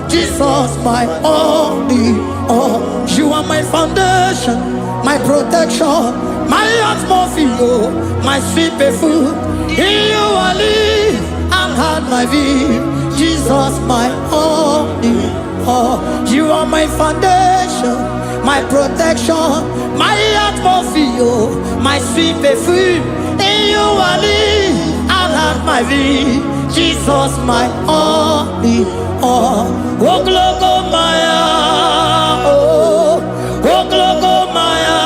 Jesus, my only all. You are my foundation, my protection, my atmosphere, my sweet perfume. In you I live and had my view. Jesus, my only all. You are my foundation, my protection, my atmosphere, my sweet perfume. In you I live and have my vie. Jesus, my only all. Oh, glogo Maya, oh, glogo Maya,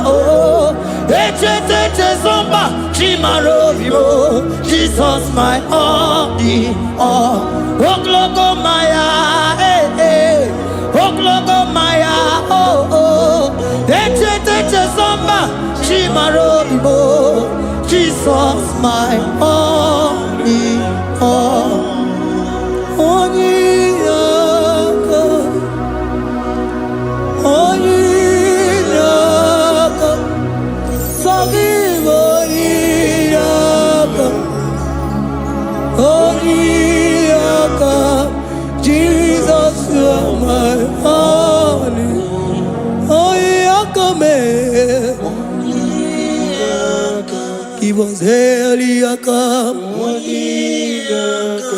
oh, ete zomba, chimaro vivo. Jesus, my only all. Oh, glogo Maya, oh, glogo Maya, oh, ete zomba, chimaro vivo. Jesus, my only all. Only God, only God, forgive only God, only God. Jesus, you are my only, only God. He was Eliakam.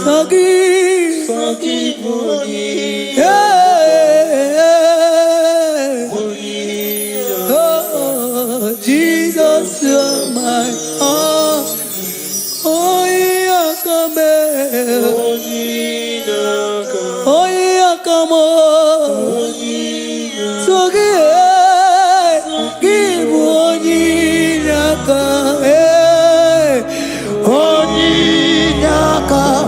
Forgive, yeah. Oh, Jesus, you're my all. Oh, Eliakam. Oh, Eliakam. Forgive, give Eliakam.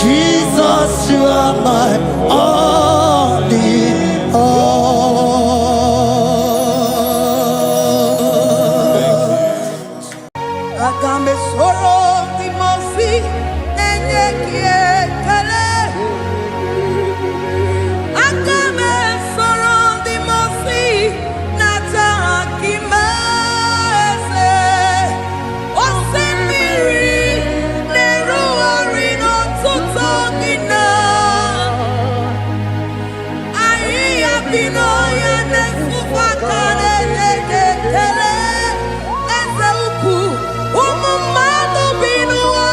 Jesus, you are my only all. Agambe soro timosi enyekie kale. Agambe soro timosi nata kimase. Osemiri neruari no tutogina. Ai abino ya nefupakane nekele. Eze uku umumado binua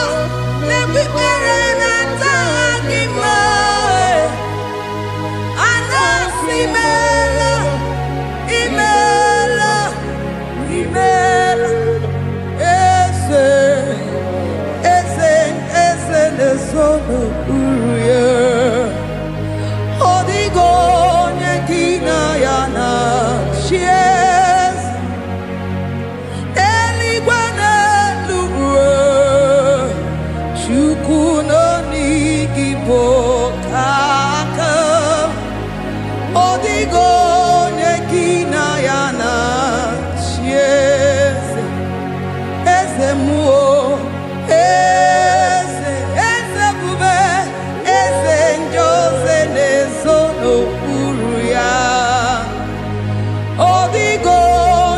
nebipere nata agima. Anasimela imela imela eze nesono uruye. Odigo nyekina yana shies eligwana luwe chukuno nigibo kaka. Odigo nyekina yana shies eze muo eze bube eze njoze nezono uruya. Odigo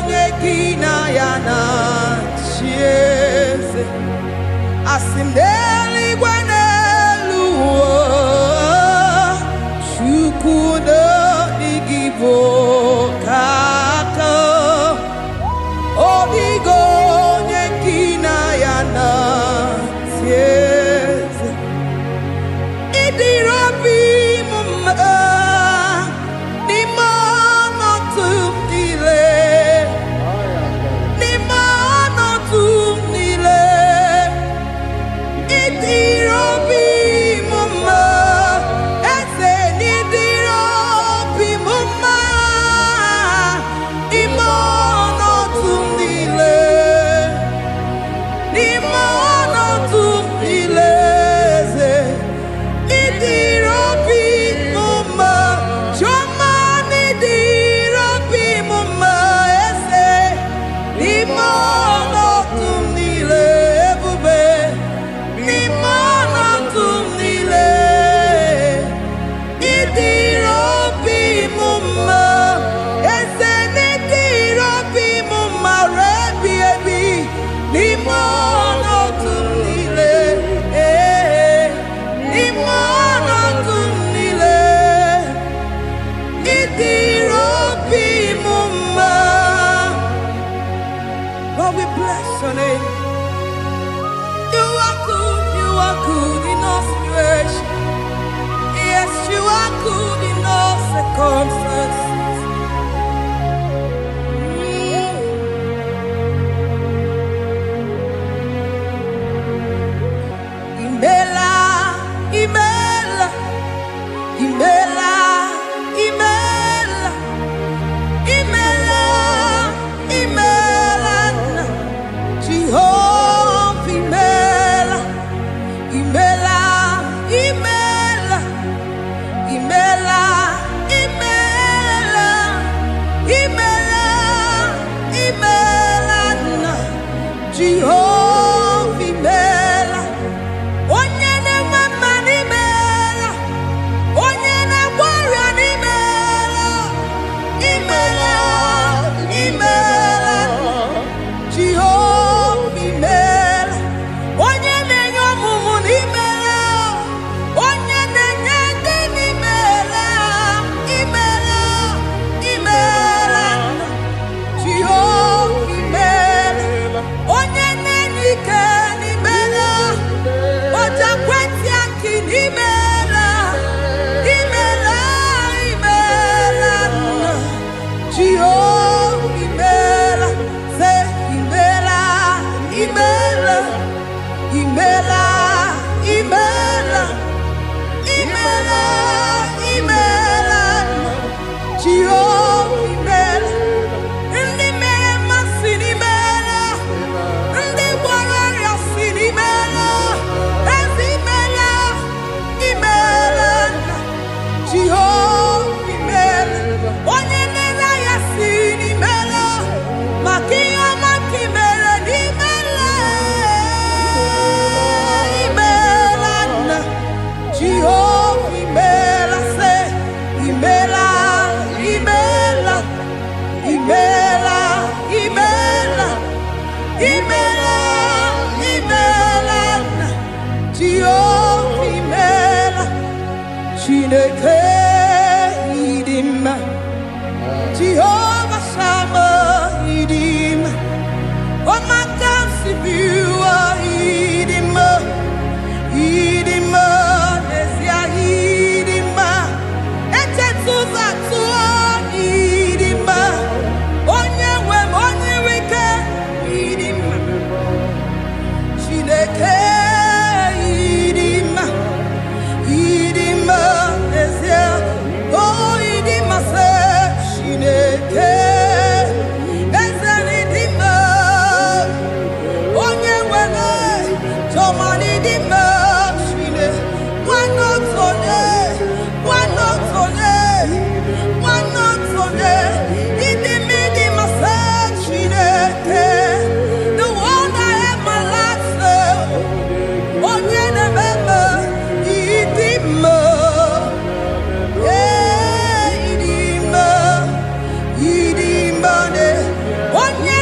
nyekina yana chieze asimdeli gwaneluwo chukudo igibo kaka. Odigo nyekina yana chieze idirobi mumma ni mono tumile ni mono tumile idirobi mumma eze nidirobi mumma imono tumile ni mono Jehovah, Imela, say, Imela, Imela, Imela, Imela, Imela, Imela, Jehovah, Imela, Chineke, Idima, Jehovah, Shammah, Idima, oh my God, Sibiwa, Idima, Idima, Nesia, Idima, Etetuza, Idima, Onyewe, Onyeweke, Idima, Chineke, Idima, Idima, Nesia, oh Idima, say, Chineke, Ezen Idima, Onyewe, Toman Idima, one not on it, in the middle, my son, the one I have my life, on the member, Idima, Idima, on the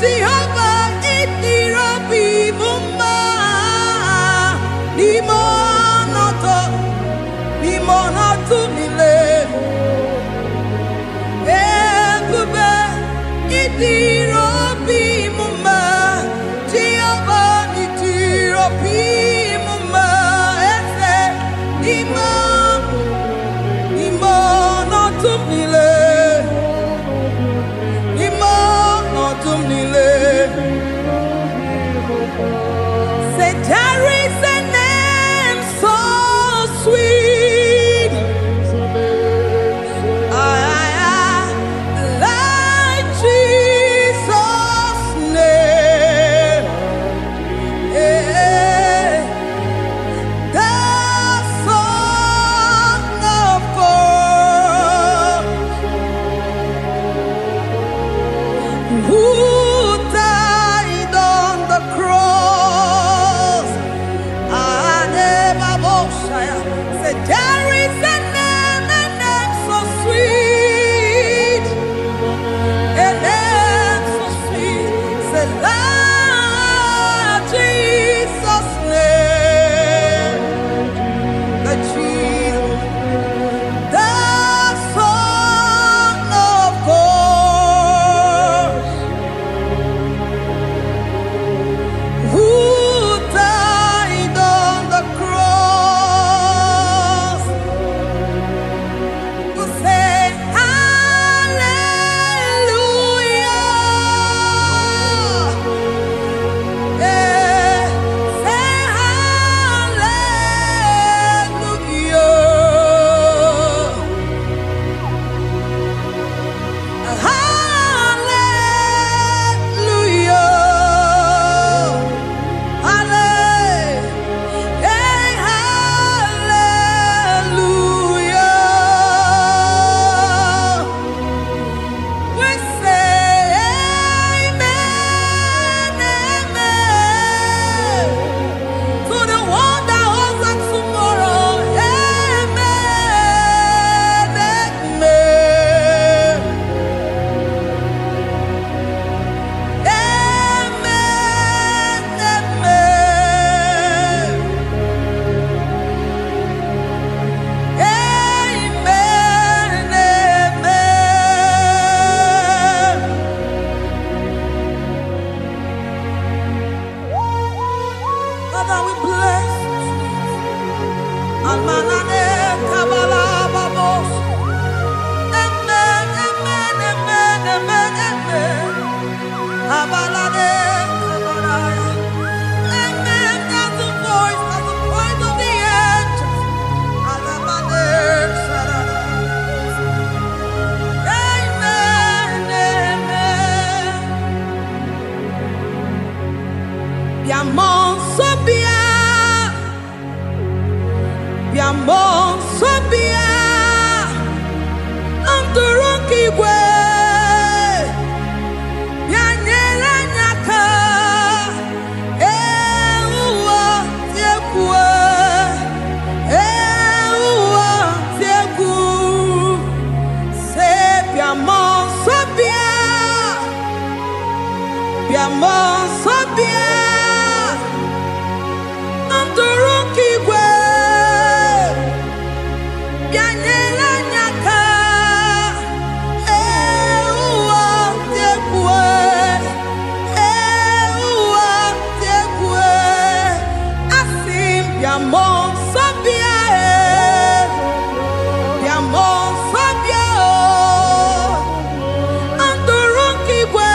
Jehovah itirobi mumma limonoto mile ebube itirobi mumma Jehovah itirobi mumma ese limonoto mile Say there is a name so sweet, like Jesus' name, the Son of God, who died on the cross. Say there is a name so sweet, a name so sweet. Say Lord Jesus' name, the Jesus, the Son of God, who died on the cross. Who say hallelujah, say Father, we bless you. Almanane kabala babos. Amen, amen, amen, amen, amen. Abalade kabalaya. Amen. That's the voice of the angels. Alabade sarada. Amen, amen. Biamon sobia. Biamon sobia. Anturuki gwe. Bianyela nyaka. Ewa tiekwe. Ewa tieku. Se biamon sobia. Biamon sobia. Anturuki gwe. Bianyela nyaka. Ewa tiekwe. Ewa tiekwe. Asim biamon sobia. Biamon sobia. Anturuki gwe.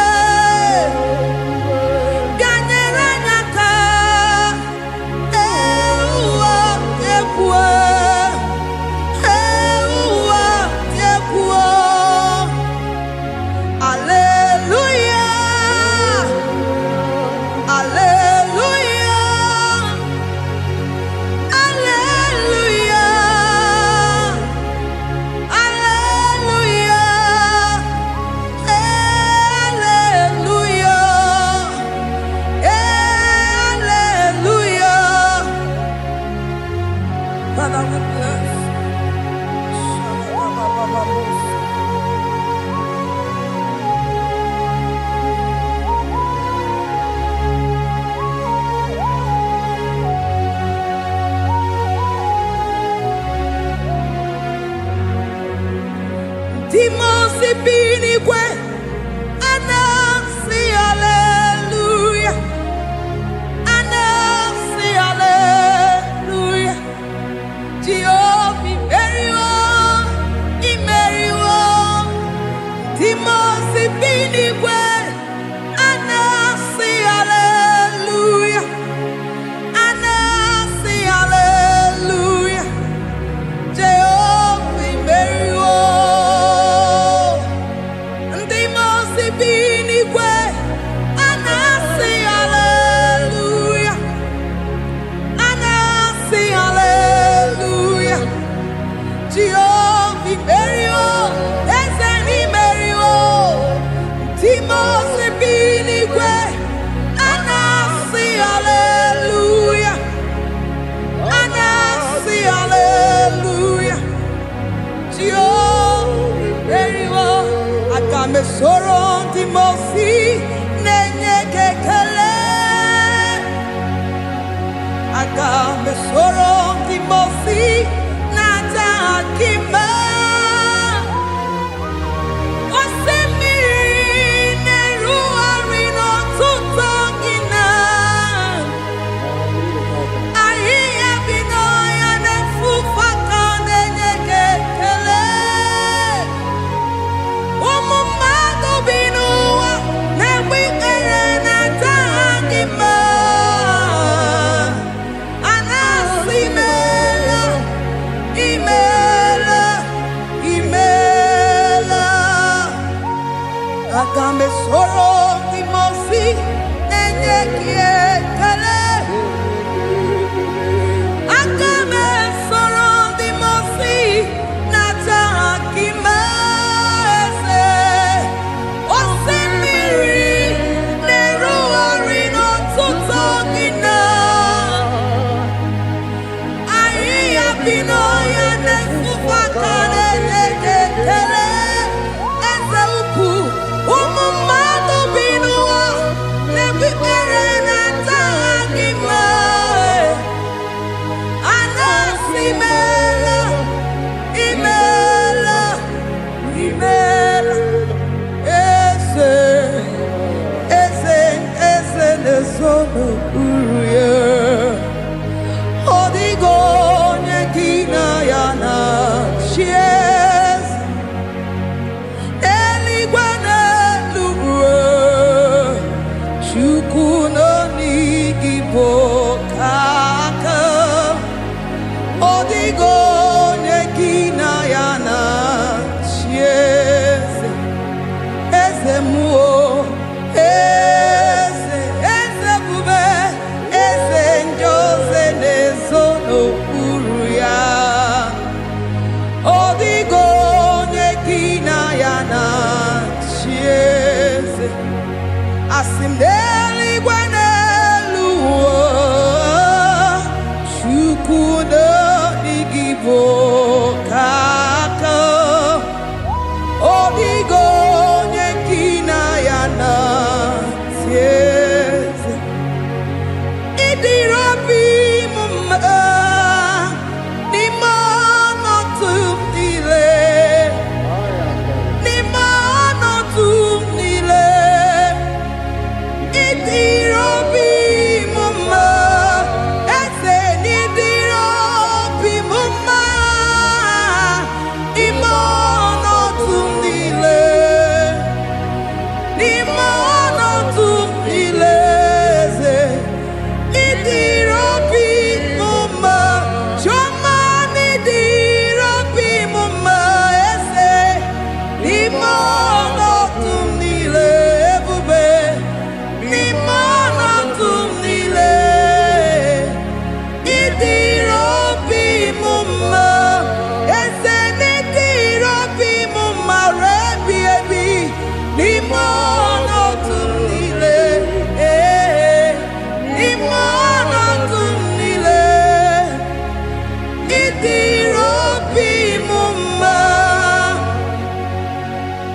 Sorong Timosi nenye kekele Agame sorong Timosi nata akima Osemiri neruari no tutongina Ahiya binoya nefufaka nenye kekele Agame soro timosi nenye kiekele Agame soro timosi nata akima ese Osemiri neruari no tutogina Ahiya binoya nefufaka nenye kekele Eze upu Umumado binua nebi erena tagima anasimela imela eze nesono uruye odigo nyekina yana shies eligwana Chukuno IGBO kaka odigo nekina yana chiese eze muo eze bube eze njoze nezono uruya odigo nekina yana chiese Asimdeli gwanelu Chukuno IGBO kaka Odigo nyekina yana tieze Idirobi mumma Nimano tumile Nimano tumile Idirobi mumma ese nidirobi mumma imono tumile ze idirobi mumma choma nidirobi mumma ese imono tumile bube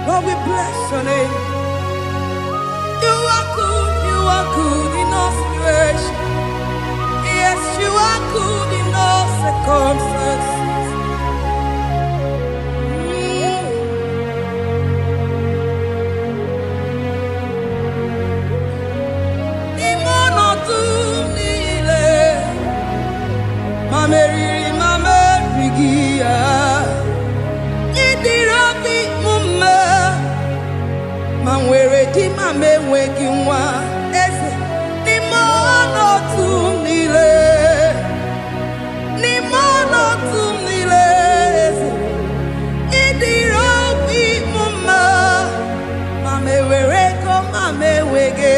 Lord, we bless your name. You are good in all situations. Yes, you are good in all circumstances. Mameri, 'cause you are ma nwere di ma m enweghị nwa eze n'ime ọnọdụ niile eze ịdịrị obi m mma ma m ewere ego ma m enweghị